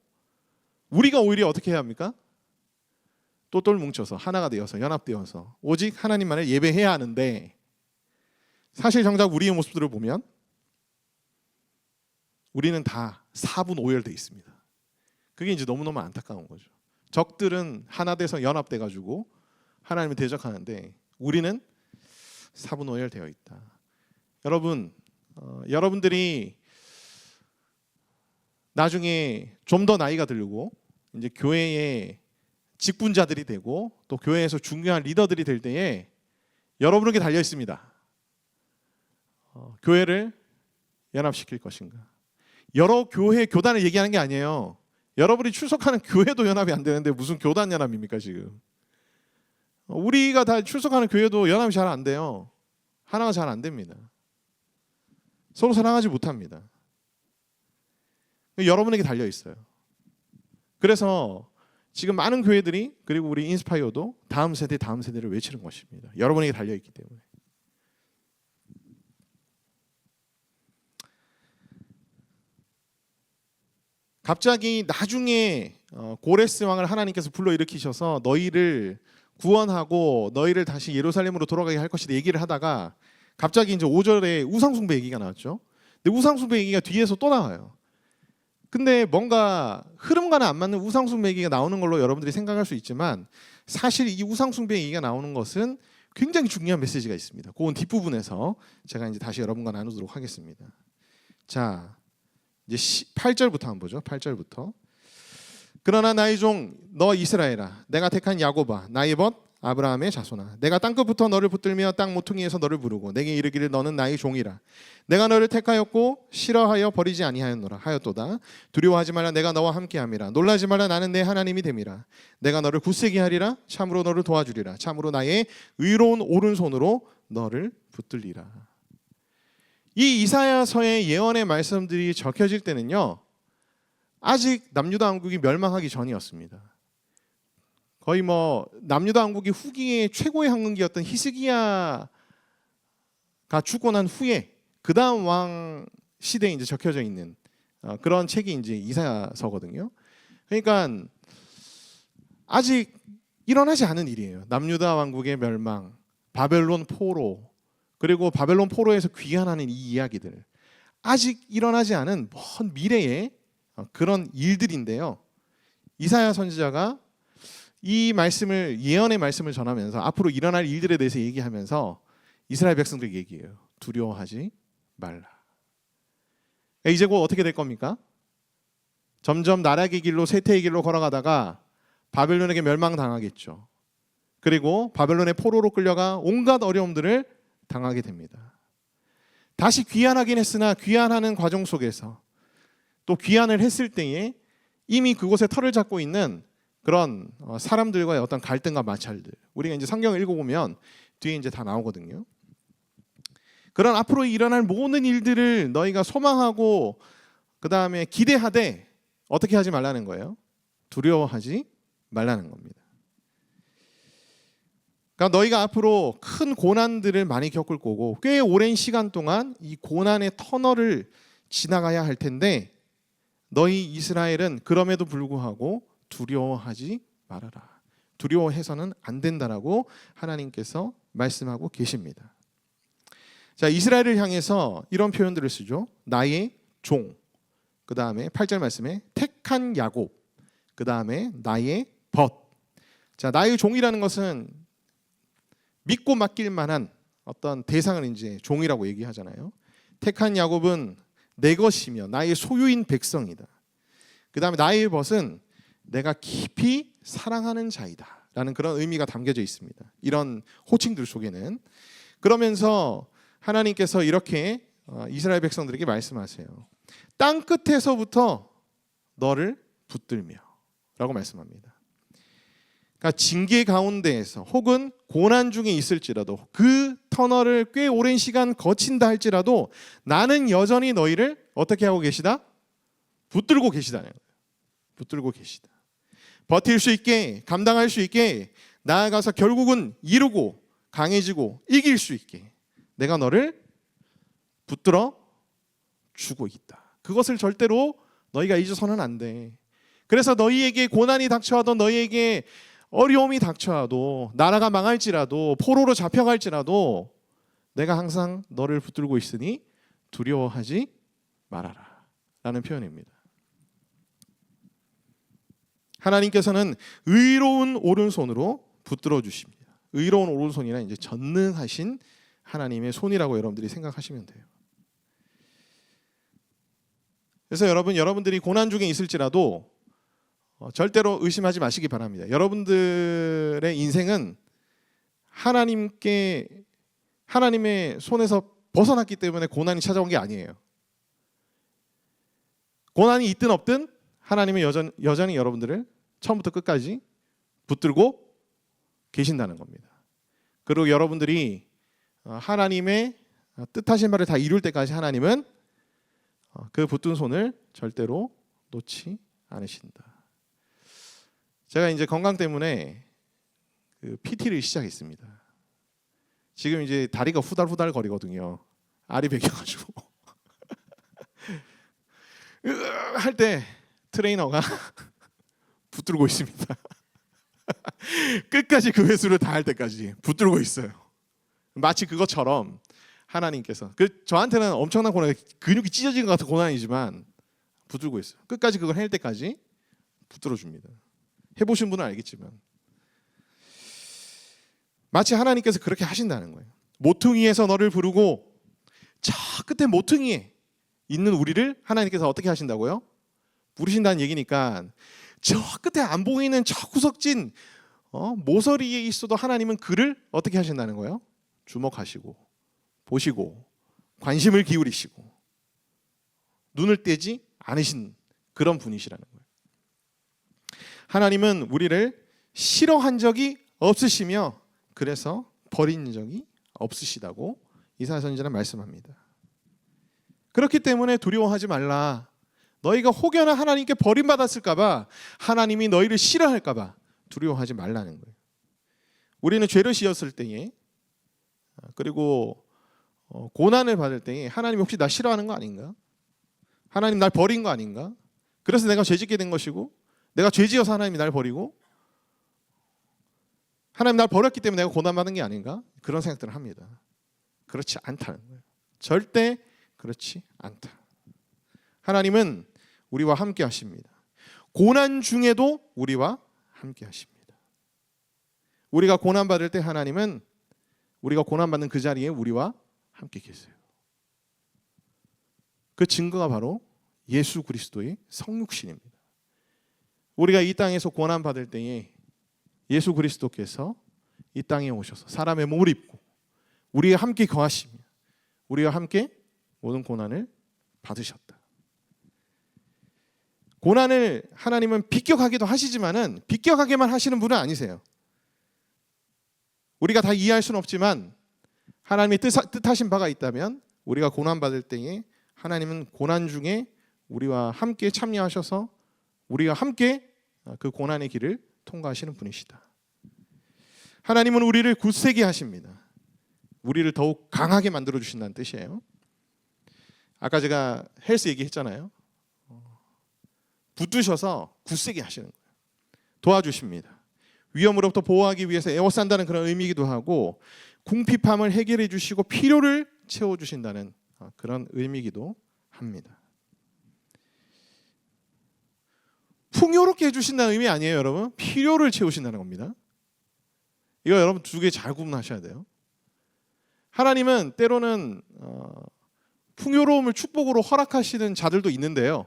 우리가 오히려 어떻게 해야 합니까? 똘똘 뭉쳐서 하나가 되어서 연합되어서 오직 하나님만을 예배해야 하는데, 사실 정작 우리의 모습들을 보면 우리는 다 사분오열돼 있습니다. 그게 이제 너무너무 안타까운 거죠. 적들은 하나 돼서 연합돼 가지고 하나님을 대적하는데 우리는 사분오열되어 있다. 여러분, 여러분들이 나중에 좀 더 나이가 들고 이제 교회의 직분자들이 되고 또 교회에서 중요한 리더들이 될 때에 여러분에게 달려 있습니다. 교회를 연합시킬 것인가? 여러 교회 교단을 얘기하는 게 아니에요. 여러분이 출석하는 교회도 연합이 안 되는데 무슨 교단 연합입니까 지금? 우리가 다 출석하는 교회도 연합이 잘 안 돼요. 하나가 잘 안 됩니다. 서로 사랑하지 못합니다. 여러분에게 달려 있어요. 그래서 지금 많은 교회들이, 그리고 우리 인스파이어도 다음 세대를 외치는 것입니다. 여러분에게 달려 있기 때문에. 갑자기 나중에 고레스 왕을 하나님께서 불러일으키셔서 너희를 구원하고 너희를 다시 예루살렘으로 돌아가게 할 것이다 얘기를 하다가 갑자기 이제 5절에 우상숭배 얘기가 나왔죠. 근데 우상숭배 얘기가 뒤에서 또 나와요. 근데 뭔가 흐름과는 안 맞는 우상숭배 얘기가 나오는 걸로 여러분들이 생각할 수 있지만, 사실 이 우상숭배 얘기가 나오는 것은 굉장히 중요한 메시지가 있습니다. 그건 뒷부분에서 제가 이제 다시 여러분과 나누도록 하겠습니다. 자, 이제 8절부터 한번 보죠. 8절부터. 그러나 나의 종 너 이스라엘아, 내가 택한 야곱아, 나의 벗 아브라함의 자손아, 내가 땅끝부터 너를 붙들며 땅 모퉁이에서 너를 부르고 내게 이르기를 너는 나의 종이라. 내가 너를 택하였고 싫어하여 버리지 아니하였노라 하였도다. 두려워하지 말라, 내가 너와 함께함이라. 놀라지 말라, 나는 내 하나님이 됨이라. 내가 너를 굳세게 하리라. 참으로 너를 도와주리라. 참으로 나의 의로운 오른손으로 너를 붙들리라. 이 이사야서의 예언의 말씀들이 적혀질 때는요, 아직 남유다 왕국이 멸망하기 전이었습니다. 거의 뭐 남유다 왕국이 후기의 최고의 황금기였던 히스기야가 죽고 난 후에 그 다음 왕 시대에 이제 적혀져 있는 그런 책이 이제 이사야서거든요. 그러니까 아직 일어나지 않은 일이에요. 남유다 왕국의 멸망, 바벨론 포로, 그리고 바벨론 포로에서 귀환하는 이 이야기들, 아직 일어나지 않은 먼 미래의 그런 일들인데요. 이사야 선지자가 이 말씀을, 예언의 말씀을 전하면서 앞으로 일어날 일들에 대해서 얘기하면서 이스라엘 백성들에게 얘기해요. 두려워하지 말라. 이제 곧 어떻게 될 겁니까? 점점 나락의 길로, 쇠퇴의 길로 걸어가다가 바벨론에게 멸망당하겠죠. 그리고 바벨론의 포로로 끌려가 온갖 어려움들을 당하게 됩니다. 다시 귀환하긴 했으나 귀환하는 과정 속에서 또 귀환을 했을 때에 이미 그곳에 터를 잡고 있는 그런 사람들과의 어떤 갈등과 마찰들, 우리가 이제 성경을 읽어보면 뒤에 이제 다 나오거든요. 그런 앞으로 일어날 모든 일들을 너희가 소망하고 그 다음에 기대하되 어떻게 하지 말라는 거예요? 두려워하지 말라는 겁니다. 그러니까 너희가 앞으로 큰 고난들을 많이 겪을 거고 꽤 오랜 시간 동안 이 고난의 터널을 지나가야 할 텐데 너희 이스라엘은 그럼에도 불구하고 두려워하지 말아라. 두려워해서는 안 된다라고 하나님께서 말씀하고 계십니다. 자, 이스라엘을 향해서 이런 표현들을 쓰죠. 나의 종, 그 다음에 8절 말씀에 택한 야곱, 그 다음에 나의 벗. 자, 나의 종이라는 것은 믿고 맡길 만한 어떤 대상을 이제 종이라고 얘기하잖아요. 택한 야곱은 내 것이며 나의 소유인 백성이다. 그 다음에 나의 벗은 내가 깊이 사랑하는 자이다 라는 그런 의미가 담겨져 있습니다. 이런 호칭들 속에는. 그러면서 하나님께서 이렇게 이스라엘 백성들에게 말씀하세요. 땅 끝에서부터 너를 붙들며 라고 말씀합니다. 그러니까 징계 가운데에서 혹은 고난 중에 있을지라도 그 터널을 꽤 오랜 시간 거친다 할지라도 나는 여전히 너희를 어떻게 하고 계시다? 붙들고 계시다는 거예요. 붙들고 계시다. 버틸 수 있게, 감당할 수 있게, 나아가서 결국은 이루고 강해지고 이길 수 있게 내가 너를 붙들어 주고 있다. 그것을 절대로 너희가 잊어서는 안 돼. 그래서 너희에게 고난이 닥쳐와도 너희에게 어려움이 닥쳐와도 나라가 망할지라도 포로로 잡혀갈지라도 내가 항상 너를 붙들고 있으니 두려워하지 말아라 라는 표현입니다. 하나님께서는 의로운 오른손으로 붙들어 주십니다. 의로운 오른손이란 이제 전능하신 하나님의 손이라고 여러분들이 생각하시면 돼요. 그래서 여러분들이 고난 중에 있을지라도 절대로 의심하지 마시기 바랍니다. 여러분들의 인생은 하나님의 손에서 벗어났기 때문에 고난이 찾아온 게 아니에요. 고난이 있든 없든 하나님은 여전히 여러분들을 처음부터 끝까지 붙들고 계신다는 겁니다. 그리고 여러분들이 하나님의 뜻하신 바를 다 이룰 때까지 하나님은 그 붙든 손을 절대로 놓지 않으신다. 제가 이제 건강 때문에 그 PT를 시작했습니다. 지금 이제 다리가 후달후달 거리거든요. 알이 베겨가지고 할 때 트레이너가 붙들고 있습니다. 끝까지 그 횟수를 다 할 때까지 붙들고 있어요. 마치 그것처럼 하나님께서 저한테는 엄청난 고난, 근육이 찢어진 것 같은 고난이지만 붙들고 있어요. 끝까지 그걸 해낼 때까지 붙들어 줍니다. 해보신 분은 알겠지만 마치 하나님께서 그렇게 하신다는 거예요. 모퉁이에서 너를 부르고 저 끝에 모퉁이에 있는 우리를 하나님께서 어떻게 하신다고요? 부르신다는 얘기니까 저 끝에 안 보이는 저 구석진 모서리에 있어도 하나님은 그를 어떻게 하신다는 거예요? 주목하시고 보시고 관심을 기울이시고 눈을 떼지 않으신 그런 분이시라는 거예요. 하나님은 우리를 싫어한 적이 없으시며 그래서 버린 적이 없으시다고 이사야 선지자는 말씀합니다. 그렇기 때문에 두려워하지 말라. 너희가 혹여나 하나님께 버림받았을까 봐, 하나님이 너희를 싫어할까 봐 두려워하지 말라는 거예요. 우리는 죄를 지었을 때에 그리고 고난을 받을 때에 하나님 혹시 나 싫어하는 거 아닌가? 하나님 날 버린 거 아닌가? 그래서 내가 죄짓게 된 것이고 내가 죄지어서 하나님이 날 버리고 하나님 날 버렸기 때문에 내가 고난받은 게 아닌가? 그런 생각들을 합니다. 그렇지 않다는 거예요. 절대 그렇지 않다. 하나님은 우리와 함께 하십니다. 고난 중에도 우리와 함께 하십니다. 우리가 고난받을 때 하나님은 우리가 고난받는 그 자리에 우리와 함께 계세요. 그 증거가 바로 예수 그리스도의 성육신입니다. 우리가 이 땅에서 고난받을 때에 예수 그리스도께서 이 땅에 오셔서 사람의 몸을 입고 우리와 함께 거하시며 우리와 함께 모든 고난을 받으셨다. 고난을 하나님은 비껴가기도 하시지만은 비껴가게만 하시는 분은 아니세요. 우리가 다 이해할 수는 없지만 하나님의 뜻하신 바가 있다면 우리가 고난받을 때에 하나님은 고난 중에 우리와 함께 참여하셔서 우리가 함께 그 고난의 길을 통과하시는 분이시다. 하나님은 우리를 굳세게 하십니다. 우리를 더욱 강하게 만들어 주신다는 뜻이에요. 아까 제가 헬스 얘기했잖아요. 붙드셔서 굳세게 하시는 거예요. 도와주십니다. 위험으로부터 보호하기 위해서 에워싼다는 그런 의미이기도 하고 궁핍함을 해결해 주시고 필요를 채워주신다는 그런 의미이기도 합니다. 풍요롭게 해주신다는 의미 아니에요, 여러분. 필요를 채우신다는 겁니다. 이거 여러분 두 개 잘 구분하셔야 돼요. 하나님은 때로는 풍요로움을 축복으로 허락하시는 자들도 있는데요.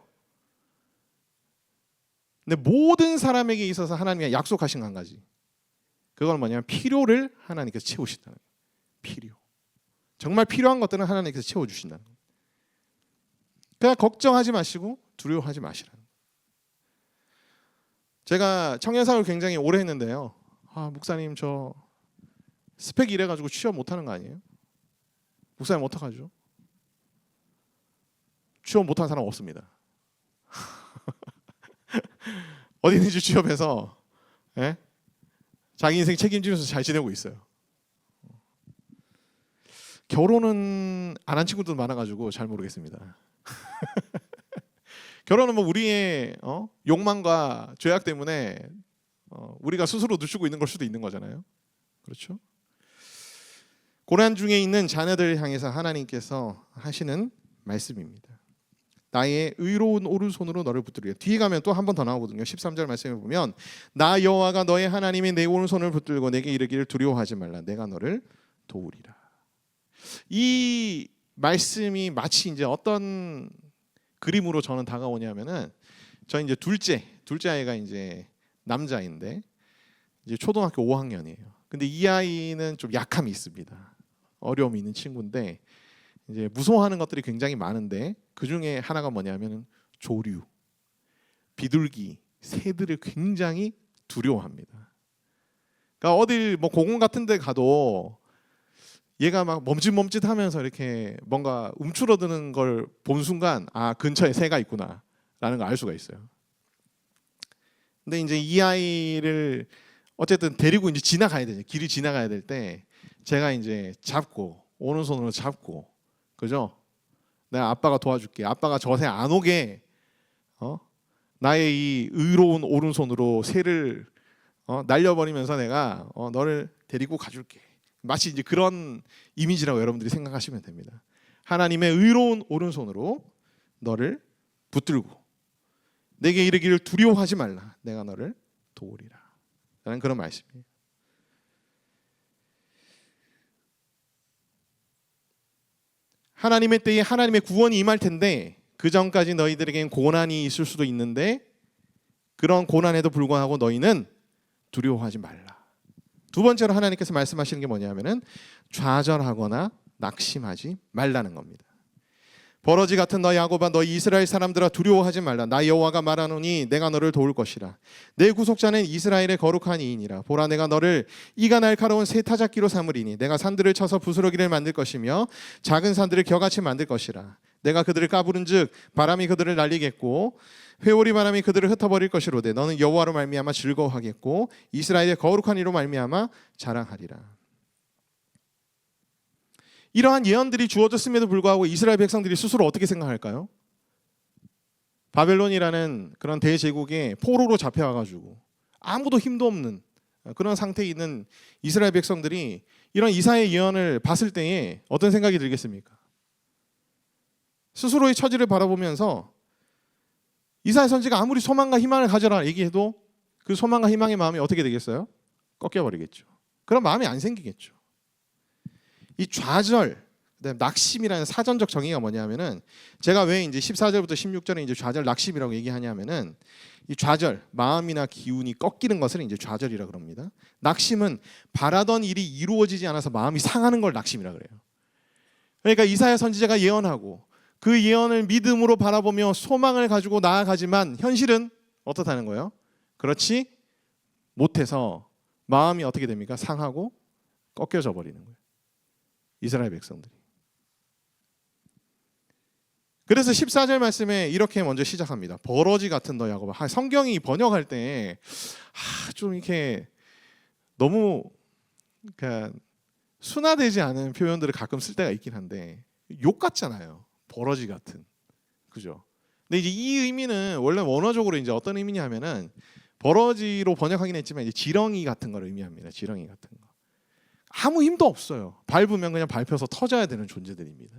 근데 모든 사람에게 있어서 하나님이 약속하신 거 한 가지. 그건 뭐냐면 필요를 하나님께서 채우신다는 거예요. 필요. 정말 필요한 것들은 하나님께서 채워주신다는 거예요. 그냥 걱정하지 마시고 두려워하지 마시라는 거예요. 제가 청년사역을 굉장히 오래 했는데요. 목사님 저 스펙 이래가지고 취업 못하는 거 아니에요? 목사님 어떡하죠? 취업 못하는 사람 없습니다. 어디든지 취업해서 자기 인생 책임지면서 잘 지내고 있어요. 결혼은 안 한 친구도 많아가지고 잘 모르겠습니다. 결혼은 뭐 우리의 욕망과 죄악 때문에 우리가 스스로 늦추고 있는 걸 수도 있는 거잖아요. 그렇죠? 고난 중에 있는 자녀들을 향해서 하나님께서 하시는 말씀입니다. 나의 의로운 오른손으로 너를 붙들게. 뒤에 가면 또 한 번 더 나오거든요. 13절 말씀에 보면 나 여호와가 너의 하나님이 내 오른손을 붙들고 내게 이르기를 두려워하지 말라. 내가 너를 도우리라. 이 말씀이 마치 이제 어떤 그림으로 저는 다가오냐면은 저 이제 둘째 아이가 이제 남자인데 이제 초등학교 5학년이에요. 근데 이 아이는 좀 약함이 있습니다. 어려움이 있는 친구인데 이제 무서워하는 것들이 굉장히 많은데 그 중에 하나가 뭐냐면은 조류, 비둘기, 새들을 굉장히 두려워합니다. 그러니까 어딜 뭐 공원 같은 데 가도 얘가 막 멈칫멈칫하면서 이렇게 뭔가 움츠러드는 걸 본 순간 근처에 새가 있구나라는 걸 알 수가 있어요. 근데 이제 이 아이를 어쨌든 데리고 이제 지나가야 되죠. 길을 지나가야 될 때 제가 이제 잡고 오른손으로 잡고 그죠? 내가 아빠가 도와줄게. 아빠가 저 새 안 오게 나의 이 의로운 오른손으로 새를 날려버리면서 내가 너를 데리고 가줄게. 마치 이제 그런 이미지라고 여러분들이 생각하시면 됩니다. 하나님의 의로운 오른손으로 너를 붙들고 내게 이르기를 두려워하지 말라. 내가 너를 도우리라. 라는 그런 말씀이에요. 하나님의 때에 하나님의 구원이 임할 텐데 그 전까지 너희들에겐 고난이 있을 수도 있는데 그런 고난에도 불구하고 너희는 두려워하지 말라. 두 번째로 하나님께서 말씀하시는 게 뭐냐면은 좌절하거나 낙심하지 말라는 겁니다. 버러지 같은 너 야곱아 너희 이스라엘 사람들아 두려워하지 말라. 나 여호와가 말하노니 내가 너를 도울 것이라. 내 구속자는 이스라엘의 거룩한 이인이라. 보라 내가 너를 이가 날카로운 새 타작기로 삼으리니 내가 산들을 쳐서 부스러기를 만들 것이며 작은 산들을 겨같이 만들 것이라. 내가 그들을 까부른즉 바람이 그들을 날리겠고 회오리 바람이 그들을 흩어버릴 것이로되 너는 여호와로 말미암아 즐거워하겠고 이스라엘의 거룩한 이로 말미암아 자랑하리라. 이러한 예언들이 주어졌음에도 불구하고 이스라엘 백성들이 스스로 어떻게 생각할까요? 바벨론이라는 그런 대제국에 포로로 잡혀와가지고 아무도 힘도 없는 그런 상태에 있는 이스라엘 백성들이 이런 이사야의 예언을 봤을 때에 어떤 생각이 들겠습니까? 스스로의 처지를 바라보면서 이사야 선지가 아무리 소망과 희망을 가져라 얘기해도 그 소망과 희망의 마음이 어떻게 되겠어요? 꺾여버리겠죠. 그런 마음이 안 생기겠죠. 이 좌절, 그다음에 낙심이라는 사전적 정의가 뭐냐면은 제가 왜 이제 14절부터 16절에 이제 좌절, 낙심이라고 얘기하냐면은 이 좌절, 마음이나 기운이 꺾이는 것을 이제 좌절이라 그럽니다. 낙심은 바라던 일이 이루어지지 않아서 마음이 상하는 걸 낙심이라 그래요. 그러니까 이사야 선지자가 예언하고 그 예언을 믿음으로 바라보며 소망을 가지고 나아가지만 현실은 어떻다는 거예요? 그렇지 못해서 마음이 어떻게 됩니까? 상하고 꺾여져 버리는 거예요. 이스라엘 백성들이. 그래서 14절 말씀에 이렇게 먼저 시작합니다. 버러지 같은 너 야곱아. 성경이 번역할 때 좀 이렇게 너무 그러니까 순화되지 않은 표현들을 가끔 쓸 때가 있긴 한데 욕 같잖아요. 버러지 같은. 그죠? 근데 이제 이 의미는 원래 원어적으로 이제 어떤 의미냐면은 버러지로 번역하긴 했지만 이제 지렁이 같은 걸 의미합니다. 지렁이 같은 거. 아무 힘도 없어요. 밟으면 그냥 밟혀서 터져야 되는 존재들입니다.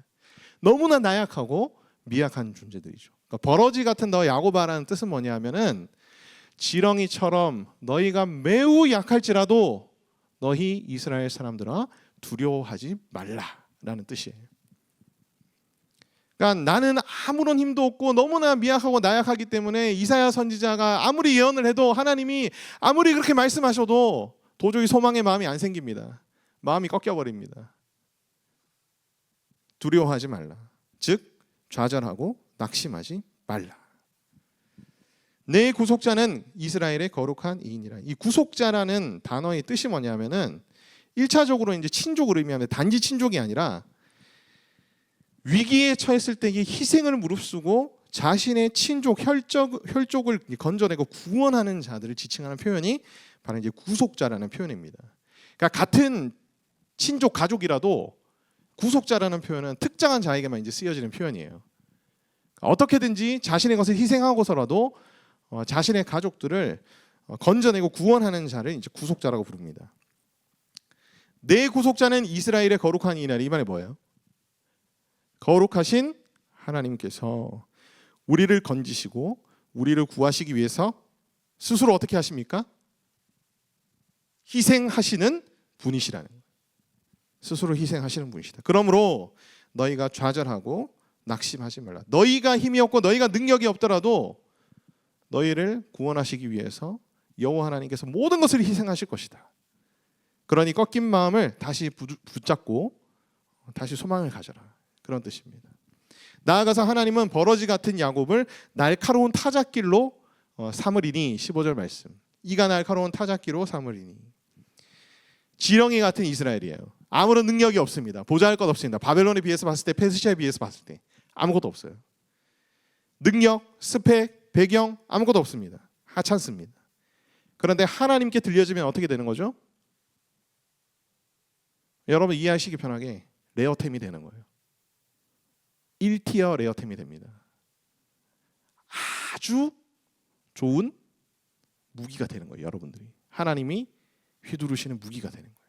너무나 나약하고 미약한 존재들이죠. 그러니까 버러지 같은 너 야곱아라는 뜻은 뭐냐면은 지렁이처럼 너희가 매우 약할지라도 너희 이스라엘 사람들아 두려워하지 말라라는 뜻이에요. 그러니까 나는 아무런 힘도 없고 너무나 미약하고 나약하기 때문에 이사야 선지자가 아무리 예언을 해도 하나님이 아무리 그렇게 말씀하셔도 도저히 소망의 마음이 안 생깁니다. 마음이 꺾여버립니다. 두려워하지 말라. 즉 좌절하고 낙심하지 말라. 내 구속자는 이스라엘의 거룩한 이인이라. 이 구속자라는 단어의 뜻이 뭐냐면은 1차적으로 이제 친족을 의미하면 단지 친족이 아니라 위기에 처했을 때의 희생을 무릅쓰고 자신의 친족 혈족을 건져내고 구원하는 자들을 지칭하는 표현이 바로 이제 구속자라는 표현입니다. 그러니까 같은 친족 가족이라도 구속자라는 표현은 특정한 자에게만 이제 쓰여지는 표현이에요. 어떻게든지 자신의 것을 희생하고서라도 자신의 가족들을 건져내고 구원하는 자를 이제 구속자라고 부릅니다. 내 구속자는 이스라엘의 거룩한 이인이라. 이 말이 뭐예요? 거룩하신 하나님께서 우리를 건지시고 우리를 구하시기 위해서 스스로 어떻게 하십니까? 희생하시는 분이시라는 거예요. 스스로 희생하시는 분이시다. 그러므로 너희가 좌절하고 낙심하지 말라. 너희가 힘이 없고 너희가 능력이 없더라도 너희를 구원하시기 위해서 여호와 하나님께서 모든 것을 희생하실 것이다. 그러니 꺾인 마음을 다시 붙잡고 다시 소망을 가져라. 그런 뜻입니다. 나아가서 하나님은 버러지 같은 야곱을 날카로운 타작길로 삼으리니 15절 말씀. 이가 날카로운 타작기로 삼으리니. 지렁이 같은 이스라엘이에요. 아무런 능력이 없습니다. 보잘것 없습니다. 바벨론에 비해서 봤을 때, 페르시아에 비해서 봤을 때 아무것도 없어요. 능력, 스펙, 배경 아무것도 없습니다. 하찮습니다. 그런데 하나님께 들려지면 어떻게 되는 거죠? 여러분 이해하시기 편하게 레어템이 되는 거예요. 1티어 레어템이 됩니다. 아주 좋은 무기가 되는 거예요. 여러분들이 하나님이 휘두르시는 무기가 되는 거예요.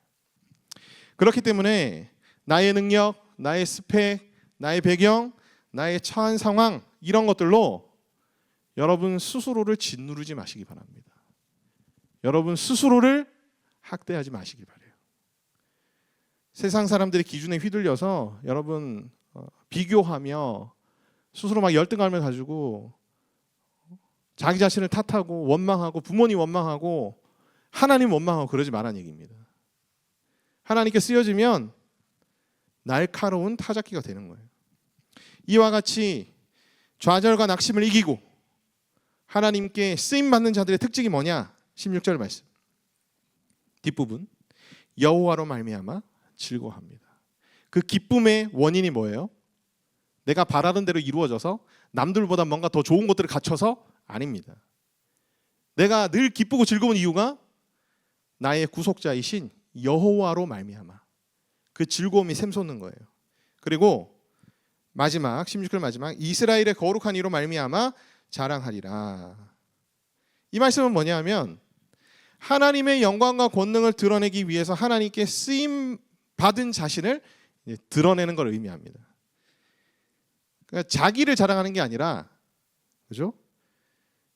그렇기 때문에 나의 능력, 나의 스펙, 나의 배경, 나의 처한 상황 이런 것들로 여러분 스스로를 짓누르지 마시기 바랍니다. 여러분 스스로를 학대하지 마시기 바래요. 세상 사람들의 기준에 휘둘려서 여러분 비교하며 스스로 막 열등감을 가지고 자기 자신을 탓하고 원망하고 부모님 원망하고 하나님 원망하고 그러지 말라는 얘기입니다. 하나님께 쓰여지면 날카로운 타작기가 되는 거예요. 이와 같이 좌절과 낙심을 이기고 하나님께 쓰임받는 자들의 특징이 뭐냐? 16절 말씀 뒷부분 여호와로 말미암아 즐거워합니다. 그 기쁨의 원인이 뭐예요? 내가 바라는 대로 이루어져서 남들보다 뭔가 더 좋은 것들을 갖춰서 아닙니다. 내가 늘 기쁘고 즐거운 이유가 나의 구속자이신 여호와로 말미암아 그 즐거움이 샘솟는 거예요. 그리고 마지막 16절 마지막 이스라엘의 거룩한 이로 말미암아 자랑하리라. 이 말씀은 뭐냐면 하나님의 영광과 권능을 드러내기 위해서 하나님께 쓰임 받은 자신을 드러내는 걸 의미합니다. 그러니까 자기를 자랑하는 게 아니라, 그죠?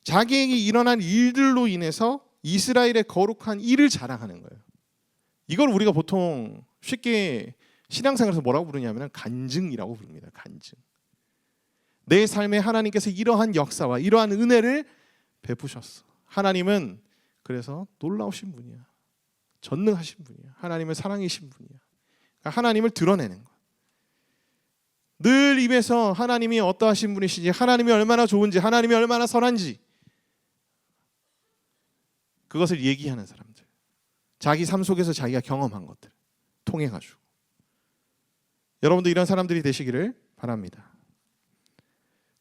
자기에게 일어난 일들로 인해서 이스라엘의 거룩한 일을 자랑하는 거예요. 이걸 우리가 보통 쉽게 신앙생활에서 뭐라고 부르냐면 간증이라고 부릅니다. 간증. 내 삶에 하나님께서 이러한 역사와 이러한 은혜를 베푸셨어. 하나님은 그래서 놀라우신 분이야. 전능하신 분이야. 하나님은 사랑이신 분이야. 그러니까 하나님을 드러내는 것. 늘 입에서 하나님이 어떠하신 분이신지, 하나님이 얼마나 좋은지, 하나님이 얼마나 선한지 그것을 얘기하는 사람들, 자기 삶 속에서 자기가 경험한 것들 통해 가지고 여러분도 이런 사람들이 되시기를 바랍니다.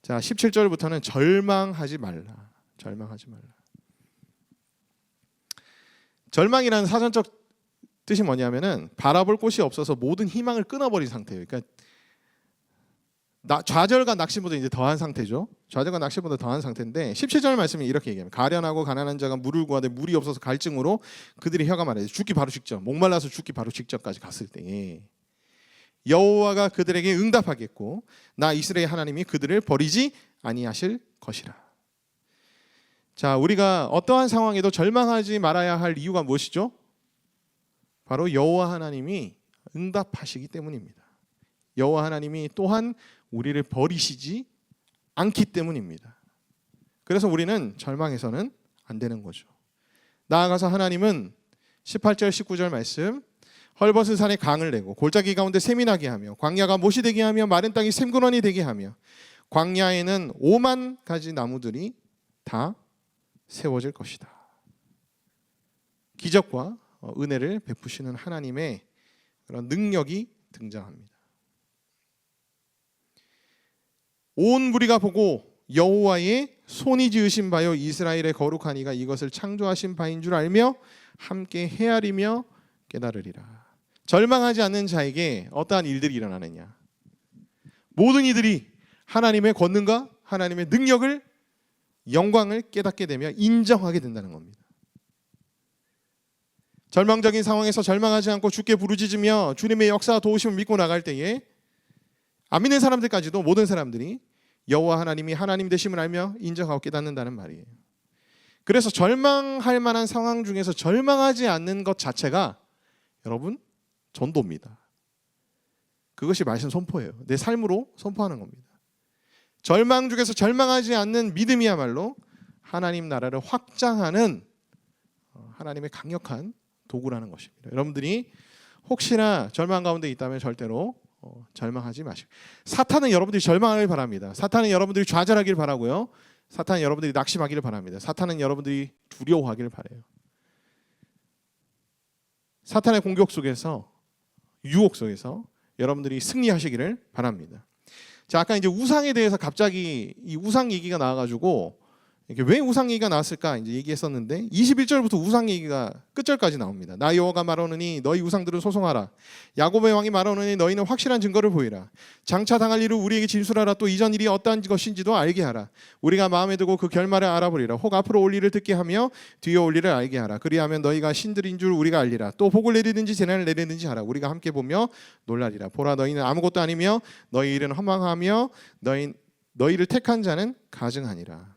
자, 17절부터는 절망하지 말라. 절망하지 말라. 절망이라는 사전적 뜻이 뭐냐면은 바라볼 곳이 없어서 모든 희망을 끊어버린 상태예요. 그러니까 좌절과 낙심보다 이제 더한 상태죠. 좌절과 낙심보다 더한 상태인데 17절 말씀이 이렇게 얘기합니다. 가련하고 가난한 자가 물을 구하되 물이 없어서 갈증으로 그들의 혀가 말하되 죽기 바로 직전, 목말라서 죽기 바로 직전까지 갔을 때에 여호와가 그들에게 응답하겠고 나 이스라엘 하나님이 그들을 버리지 아니하실 것이라. 자, 우리가 어떠한 상황에도 절망하지 말아야 할 이유가 무엇이죠? 바로 여호와 하나님이 응답하시기 때문입니다. 여호와 하나님이 또한 우리를 버리시지 않기 때문입니다. 그래서 우리는 절망해서는 안 되는 거죠. 나아가서 하나님은 18절 19절 말씀, 헐벗은 산에 강을 내고 골짜기 가운데 샘이 나게 하며 광야가 못이 되게 하며 마른 땅이 샘근원이 되게 하며 광야에는 5만 가지 나무들이 다 세워질 것이다. 기적과 은혜를 베푸시는 하나님의 그런 능력이 등장합니다. 온 무리가 보고 여호와의 손이 지으신 바요 이스라엘의 거룩한 이가 이것을 창조하신 바인 줄 알며 함께 헤아리며 깨달으리라. 절망하지 않는 자에게 어떠한 일들이 일어나느냐? 모든 이들이 하나님의 권능과 하나님의 능력을, 영광을 깨닫게 되며 인정하게 된다는 겁니다. 절망적인 상황에서 절망하지 않고 주께 부르짖으며 주님의 역사 도우심을 믿고 나갈 때에 안 믿는 사람들까지도 모든 사람들이 여호와 하나님이 하나님 되심을 알며 인정하고 깨닫는다는 말이에요. 그래서 절망할 만한 상황 중에서 절망하지 않는 것 자체가 여러분 전도입니다. 그것이 말씀 선포예요. 내 삶으로 선포하는 겁니다. 절망 중에서 절망하지 않는 믿음이야말로 하나님 나라를 확장하는 하나님의 강력한 도구라는 것입니다. 여러분들이 혹시나 절망 가운데 있다면 절대로 절망하지 마시고, 사탄은 여러분들이 절망하길 바랍니다. 사탄은 여러분들이 좌절하길 바라고요. 사탄은 여러분들이 낙심하기를 바랍니다. 사탄은 여러분들이 두려워하기를 바라요. 사탄의 공격 속에서, 유혹 속에서 여러분들이 승리하시기를 바랍니다. 자, 아까 이제 우상에 대해서 갑자기 이 우상 얘기가 나와가지고 이게 왜 우상 얘기가 나왔을까 이제 얘기했었는데 21절부터 우상 얘기가 끝절까지 나옵니다. 나 여호와가 말하노니 너희 우상들은 소송하라. 야곱의 왕이 말하노니 너희는 확실한 증거를 보이라. 장차 당할 일을 우리에게 진술하라. 또 이전 일이 어떠한 것인지도 알게 하라. 우리가 마음에 두고 그 결말을 알아보리라. 혹 앞으로 올 일을 듣게 하며 뒤에 올 일을 알게 하라. 그리하면 너희가 신들인 줄 우리가 알리라. 또 복을 내리든지 재난을 내리든지 하라. 우리가 함께 보며 놀라리라. 보라, 너희는 아무것도 아니며 너희 일은 허망하며 너희를 택한 자는 가증하니라.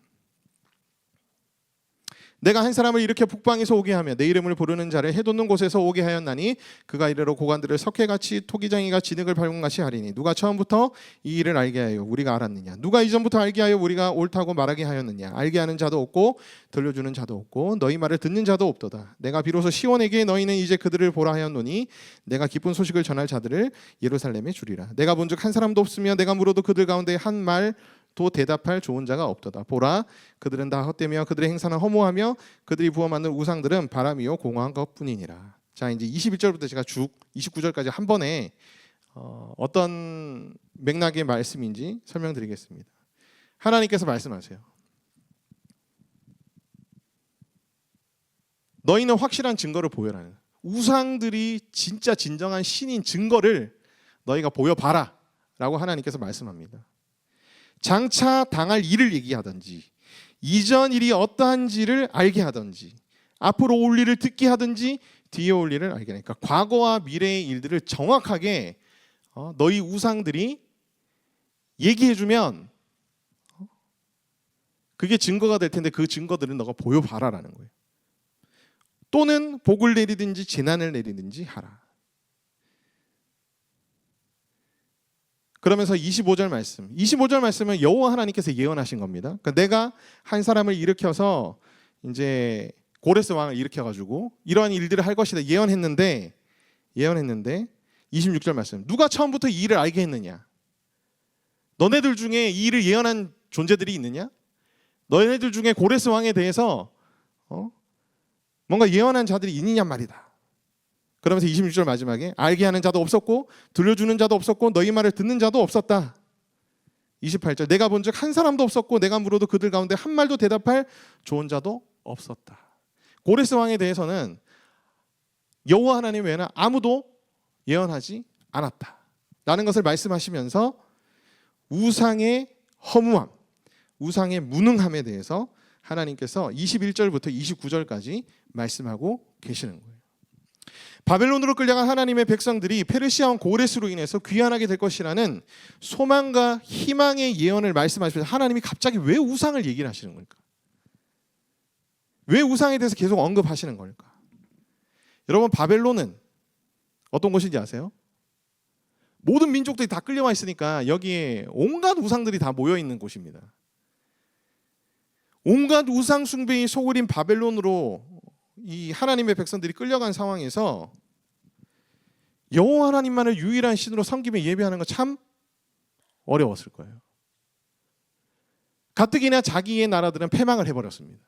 내가 한 사람을 일으켜 북방에서 오게 하며 내 이름을 부르는 자를 해돋는 곳에서 오게 하였나니 그가 이르러 고관들을 석회같이 토기장이가 진흙을 밟은 같이 하리니 누가 처음부터 이 일을 알게 하여 우리가 알았느냐? 누가 이전부터 알게 하여 우리가 옳다고 말하게 하였느냐? 알게 하는 자도 없고 들려주는 자도 없고 너희 말을 듣는 자도 없도다. 내가 비로소 시온에게 너희는 이제 그들을 보라 하였노니 내가 기쁜 소식을 전할 자들을 예루살렘에 주리라. 내가 본즉 한 사람도 없으며 내가 물어도 그들 가운데 한 말 또 대답할 좋은 자가 없도다. 보라, 그들은 다 헛되며 그들의 행사는 허무하며 그들이 부어 만든 우상들은 바람이요 공허한 것뿐이니라. 자, 이제 21절부터 제가 쭉 29절까지 한 번에 어떤 맥락의 말씀인지 설명드리겠습니다. 하나님께서 말씀하세요. 너희는 확실한 증거를 보여라는, 우상들이 진짜 진정한 신인 증거를 너희가 보여봐라 라고 하나님께서 말씀합니다. 장차 당할 일을 얘기하든지 이전 일이 어떠한지를 알게 하든지 앞으로 올 일을 듣게 하든지 뒤에 올 일을 알게 하니까 과거와 미래의 일들을 정확하게 너희 우상들이 얘기해주면 그게 증거가 될 텐데 그 증거들은 너가 보여봐라라는 거예요. 또는 복을 내리든지 재난을 내리든지 하라. 그러면서 25절 말씀은 여호와 하나님께서 예언하신 겁니다. 그러니까 내가 한 사람을 일으켜서 이제 고레스 왕을 일으켜가지고 이러한 일들을 할 것이다 예언했는데 26절 말씀, 누가 처음부터 이 일을 알게 했느냐? 너네들 중에 이 일을 예언한 존재들이 있느냐? 너네들 중에 고레스 왕에 대해서 뭔가 예언한 자들이 있느냐 말이다. 그러면서 26절 마지막에 알게 하는 자도 없었고 들려주는 자도 없었고 너희 말을 듣는 자도 없었다. 28절 내가 본즉 한 사람도 없었고 내가 물어도 그들 가운데 한 말도 대답할 좋은 자도 없었다. 고레스 왕에 대해서는 여호와 하나님 외에는 아무도 예언하지 않았다 라는 것을 말씀하시면서 우상의 허무함, 우상의 무능함에 대해서 하나님께서 21절부터 29절까지 말씀하고 계시는 거예요. 바벨론으로 끌려간 하나님의 백성들이 페르시아 왕 고레스로 인해서 귀환하게 될 것이라는 소망과 희망의 예언을 말씀하시면서 하나님이 갑자기 왜 우상을 얘기를 하시는 걸까? 왜 우상에 대해서 계속 언급하시는 걸까? 여러분, 바벨론은 어떤 곳인지 아세요? 모든 민족들이 다 끌려와 있으니까 여기에 온갖 우상들이 다 모여 있는 곳입니다. 온갖 우상 숭배의 소굴인 바벨론으로 이 하나님의 백성들이 끌려간 상황에서 여호와 하나님만을 유일한 신으로 섬기며 예배하는 거 참 어려웠을 거예요. 가뜩이나 자기의 나라들은 패망을 해버렸습니다.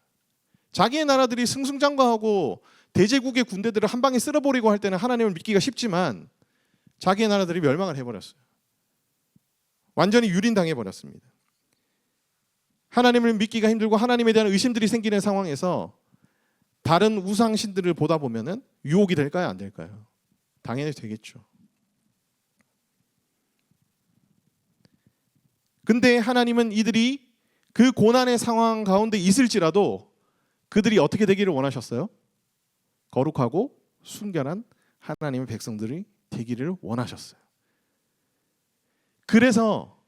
자기의 나라들이 승승장구하고 대제국의 군대들을 한 방에 쓸어버리고 할 때는 하나님을 믿기가 쉽지만 자기의 나라들이 멸망을 해버렸어요. 완전히 유린당해버렸습니다. 하나님을 믿기가 힘들고 하나님에 대한 의심들이 생기는 상황에서 다른 우상신들을 보다 보면은 유혹이 될까요? 안 될까요? 당연히 되겠죠. 근데 하나님은 이들이 그 고난의 상황 가운데 있을지라도 그들이 어떻게 되기를 원하셨어요? 거룩하고 순결한 하나님의 백성들이 되기를 원하셨어요. 그래서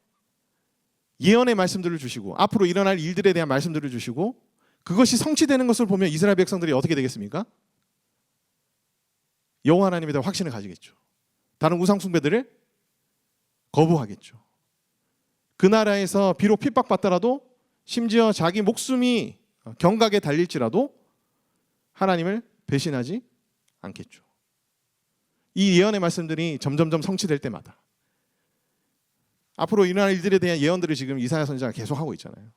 예언의 말씀들을 주시고 앞으로 일어날 일들에 대한 말씀들을 주시고 그것이 성취되는 것을 보면 이스라엘 백성들이 어떻게 되겠습니까? 여호와 하나님에 대한 확신을 가지겠죠. 다른 우상 숭배들을 거부하겠죠. 그 나라에서 비록 핍박받더라도 심지어 자기 목숨이 경각에 달릴지라도 하나님을 배신하지 않겠죠. 이 예언의 말씀들이 점점점 성취될 때마다 앞으로 일어날 일들에 대한 예언들을 지금 이사야 선지자가 계속하고 있잖아요.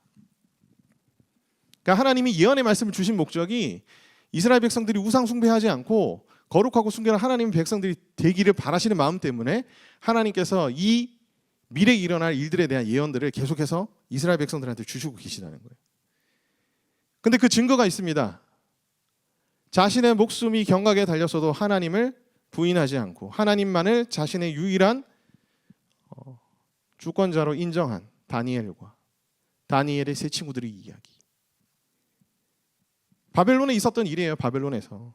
그러니까 하나님이 예언의 말씀을 주신 목적이 이스라엘 백성들이 우상 숭배하지 않고 거룩하고 순결한 하나님의 백성들이 되기를 바라시는 마음 때문에 하나님께서 이 미래에 일어날 일들에 대한 예언들을 계속해서 이스라엘 백성들한테 주시고 계시다는 거예요. 근데 그 증거가 있습니다. 자신의 목숨이 경각에 달렸어도 하나님을 부인하지 않고 하나님만을 자신의 유일한 주권자로 인정한 다니엘과 다니엘의 세 친구들의 이야기. 바벨론에 있었던 일이에요. 바벨론에서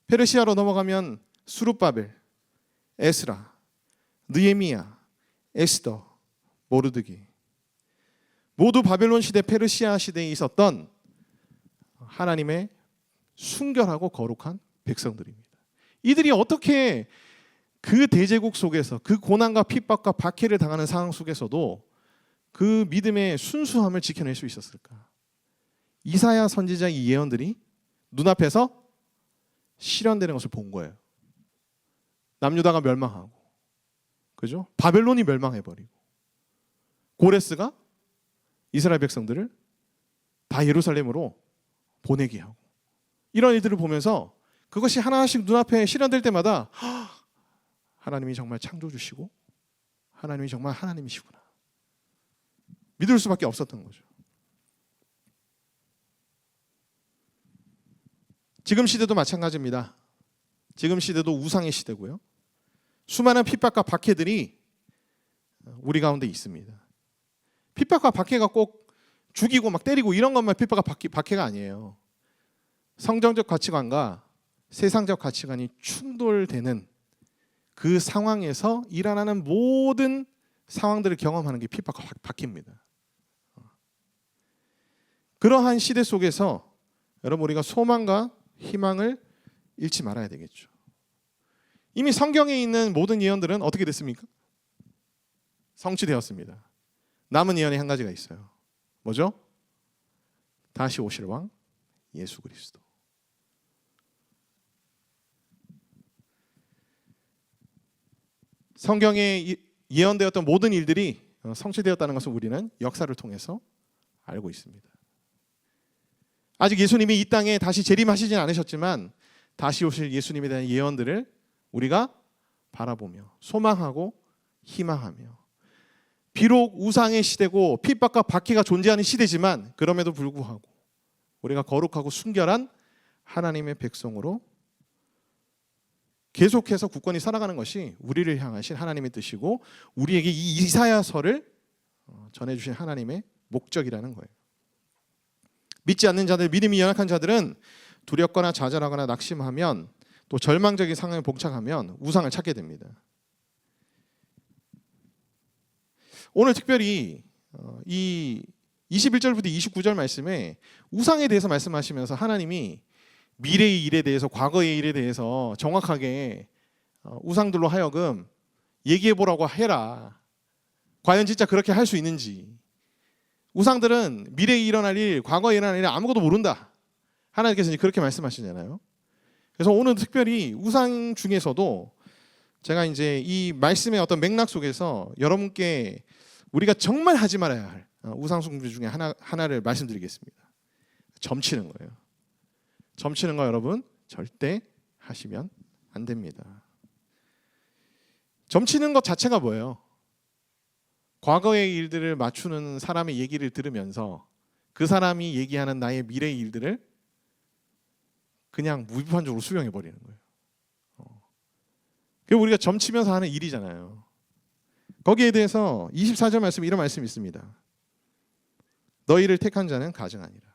페르시아로 넘어가면 수룹바벨, 에스라, 느헤미야, 에스더, 모르드기 모두 바벨론 시대, 페르시아 시대에 있었던 하나님의 순결하고 거룩한 백성들입니다. 이들이 어떻게 그 대제국 속에서 그 고난과 핍박과 박해를 당하는 상황 속에서도 그 믿음의 순수함을 지켜낼 수 있었을까? 이사야 선지자의 예언들이 눈앞에서 실현되는 것을 본 거예요. 남유다가 멸망하고, 그죠? 바벨론이 멸망해버리고, 고레스가 이스라엘 백성들을 다 예루살렘으로 보내게 하고, 이런 일들을 보면서 그것이 하나씩 눈앞에 실현될 때마다 하나님이 정말 창조주시고 하나님이 정말 하나님이시구나 믿을 수밖에 없었던 거죠. 지금 시대도 마찬가지입니다. 지금 시대도 우상의 시대고요. 수많은 핍박과 박해들이 우리 가운데 있습니다. 핍박과 박해가 꼭 죽이고 막 때리고 이런 것만 핍박과 박해가 아니에요. 성경적 가치관과 세상적 가치관이 충돌되는 그 상황에서 일어나는 모든 상황들을 경험하는 게 핍박과 박해입니다. 그러한 시대 속에서 여러분 우리가 소망과 희망을 잃지 말아야 되겠죠. 이미 성경에 있는 모든 예언들은 어떻게 됐습니까? 성취되었습니다. 남은 예언이 한 가지가 있어요. 뭐죠? 다시 오실 왕 예수 그리스도. 성경에 예언되었던 모든 일들이 성취되었다는 것을 우리는 역사를 통해서 알고 있습니다. 아직 예수님이 이 땅에 다시 재림하시진 않으셨지만 다시 오실 예수님에 대한 예언들을 우리가 바라보며 소망하고 희망하며, 비록 우상의 시대고 핍박과 박해가 존재하는 시대지만 그럼에도 불구하고 우리가 거룩하고 순결한 하나님의 백성으로 계속해서 굳건히 살아가는 것이 우리를 향하신 하나님의 뜻이고 우리에게 이 이사야서를 전해주신 하나님의 목적이라는 거예요. 믿지 않는 자들, 믿음이 연약한 자들은 두렵거나 좌절하거나 낙심하면, 또 절망적인 상황에 봉착하면 우상을 찾게 됩니다. 오늘 특별히 이 21절부터 29절 말씀에 우상에 대해서 말씀하시면서 하나님이 미래의 일에 대해서, 과거의 일에 대해서 정확하게 우상들로 하여금 얘기해 보라고 해라. 과연 진짜 그렇게 할 수 있는지. 우상들은 미래에 일어날 일, 과거에 일어날 일 아무것도 모른다. 하나님께서 이제 그렇게 말씀하시잖아요. 그래서 오늘 특별히 우상 중에서도 제가 이제 이 말씀의 어떤 맥락 속에서 여러분께 우리가 정말 하지 말아야 할 우상 숭배 중에 하나를 말씀드리겠습니다. 점치는 거예요. 점치는 거 여러분 절대 하시면 안 됩니다. 점치는 것 자체가 뭐예요? 과거의 일들을 맞추는 사람의 얘기를 들으면서 그 사람이 얘기하는 나의 미래의 일들을 그냥 무비판적으로 수용해 버리는 거예요. 그게 우리가 점치면서 하는 일이잖아요. 거기에 대해서 24절 말씀에 이런 말씀이 있습니다. 너희를 택한 자는 가증하니라.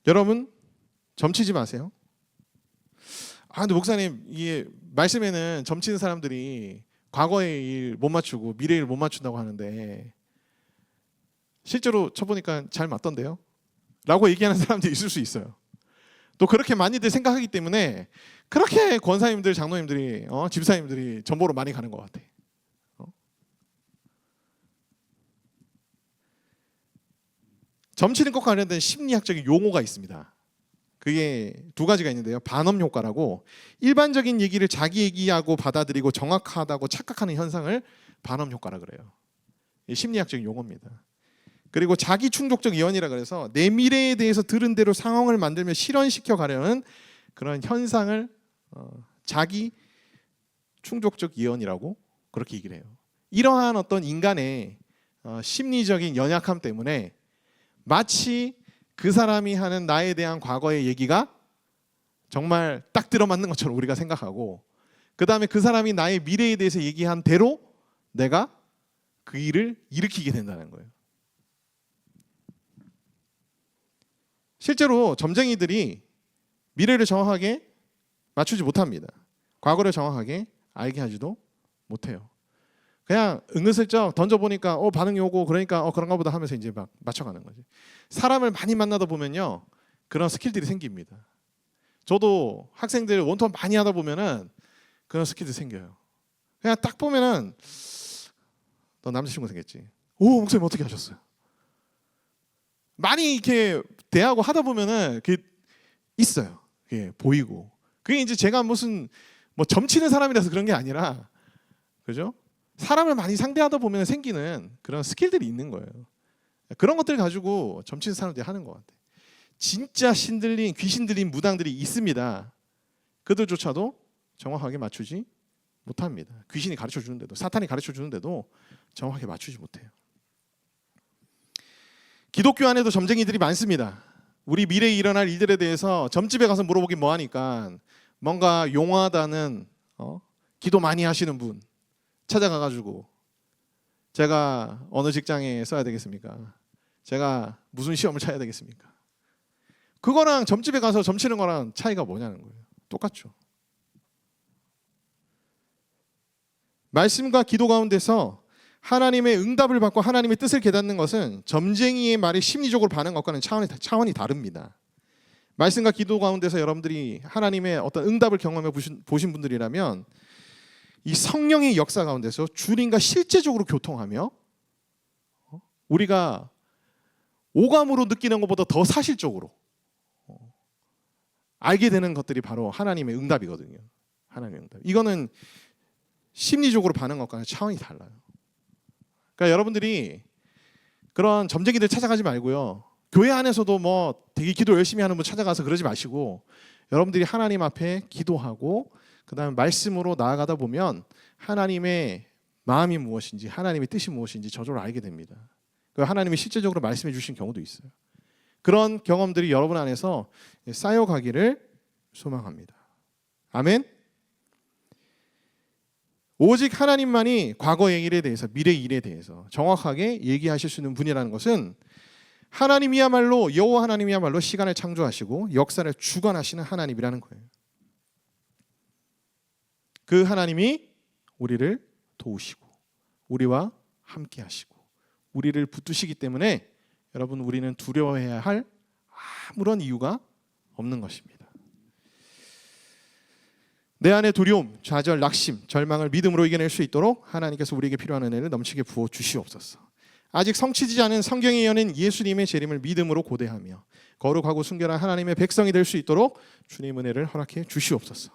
여러분 점치지 마세요. 근데 목사님, 이게 말씀에는 점치는 사람들이 과거의 일 못 맞추고 미래의 일 못 맞춘다고 하는데 실제로 쳐보니까 잘 맞던데요? 라고 얘기하는 사람들이 있을 수 있어요. 또 그렇게 많이들 생각하기 때문에 그렇게 권사님들, 장로님들이, 집사님들이 전보로 많이 가는 것 같아. 점치는 것과 관련된 심리학적인 용어가 있습니다. 그게 두 가지가 있는데요. 반음 효과라고, 일반적인 얘기를 자기 얘기하고 받아들이고 정확하다고 착각하는 현상을 반음 효과라 그래요. 심리학적인 용어입니다. 그리고 자기 충족적 예언이라 그래서 내 미래에 대해서 들은 대로 상황을 만들며 실현시켜 가려는 그런 현상을 자기 충족적 예언이라고 그렇게 얘기를 해요. 이러한 어떤 인간의 심리적인 연약함 때문에 마치 그 사람이 하는 나에 대한 과거의 얘기가 정말 딱 들어맞는 것처럼 우리가 생각하고, 그 다음에 그 사람이 나의 미래에 대해서 얘기한 대로 내가 그 일을 일으키게 된다는 거예요. 실제로 점쟁이들이 미래를 정확하게 맞추지 못합니다. 과거를 정확하게 알게 하지도 못해요. 그냥 은근슬쩍 던져보니까 반응이 오고 그러니까 그런가 보다 하면서 이제 막 맞춰가는 거지. 사람을 많이 만나다 보면요, 그런 스킬들이 생깁니다. 저도 학생들 원투원 많이 하다 보면은 그런 스킬들이 생겨요. 그냥 딱 보면은 너 남자친구 생겼지? 오, 목사님 어떻게 하셨어요? 많이 이렇게 대하고 하다 보면은 그게 있어요. 그게 보이고. 그게 이제 제가 무슨 점치는 사람이라서 그런 게 아니라, 그죠? 사람을 많이 상대하다 보면 생기는 그런 스킬들이 있는 거예요. 그런 것들 가지고 점치는 사람들이 하는 것 같아요. 진짜 신들린, 귀신 들린 무당들이 있습니다. 그들조차도 정확하게 맞추지 못합니다. 귀신이 가르쳐 주는데도, 사탄이 가르쳐 주는데도 정확하게 맞추지 못해요. 기독교 안에도 점쟁이들이 많습니다. 우리 미래에 일어날 일들에 대해서 점집에 가서 물어보긴 뭐하니까 뭔가 용하다는 기도 많이 하시는 분 찾아가가지고 제가 어느 직장에 써야 되겠습니까? 제가 무슨 시험을 쳐야 되겠습니까? 그거랑 점집에 가서 점치는 거랑 차이가 뭐냐는 거예요. 똑같죠. 말씀과 기도 가운데서 하나님의 응답을 받고 하나님의 뜻을 깨닫는 것은 점쟁이의 말에 심리적으로 반응하는 것과는 차원이 다릅니다. 말씀과 기도 가운데서 여러분들이 하나님의 어떤 응답을 경험해 보신 분들이라면 이 성령의 역사 가운데서 주님과 실제적으로 교통하며 우리가 오감으로 느끼는 것보다 더 사실적으로 알게 되는 것들이 바로 하나님의 응답이거든요. 하나님의 응답. 이거는 심리적으로 반응한 것과는 차원이 달라요. 그러니까 여러분들이 그런 점쟁이들 찾아가지 말고요. 교회 안에서도 뭐 되게 기도 열심히 하는 분 찾아가서 그러지 마시고 여러분들이 하나님 앞에 기도하고 그다음에 말씀으로 나아가다 보면 하나님의 마음이 무엇인지 하나님의 뜻이 무엇인지 저절로 알게 됩니다. 하나님이 실제적으로 말씀해 주신 경우도 있어요. 그런 경험들이 여러분 안에서 쌓여가기를 소망합니다. 아멘. 오직 하나님만이 과거의 일에 대해서 미래의 일에 대해서 정확하게 얘기하실 수 있는 분이라는 것은 하나님이야말로 여호와 하나님이야말로 시간을 창조하시고 역사를 주관하시는 하나님이라는 거예요. 그 하나님이 우리를 도우시고 우리와 함께 하시고 우리를 붙드시기 때문에 여러분 우리는 두려워해야 할 아무런 이유가 없는 것입니다. 내 안의 두려움, 좌절, 낙심, 절망을 믿음으로 이겨낼 수 있도록 하나님께서 우리에게 필요한 은혜를 넘치게 부어 주시옵소서. 아직 성취되지 않은 성경에 이어낸 예수님의 재림을 믿음으로 고대하며 거룩하고 순결한 하나님의 백성이 될 수 있도록 주님 은혜를 허락해 주시옵소서.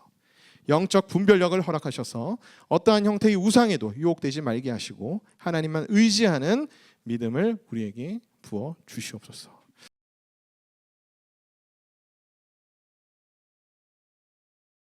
영적 분별력을 허락하셔서 어떠한 형태의 우상에도 유혹되지 말게 하시고 하나님만 의지하는 믿음을 우리에게 부어 주시옵소서.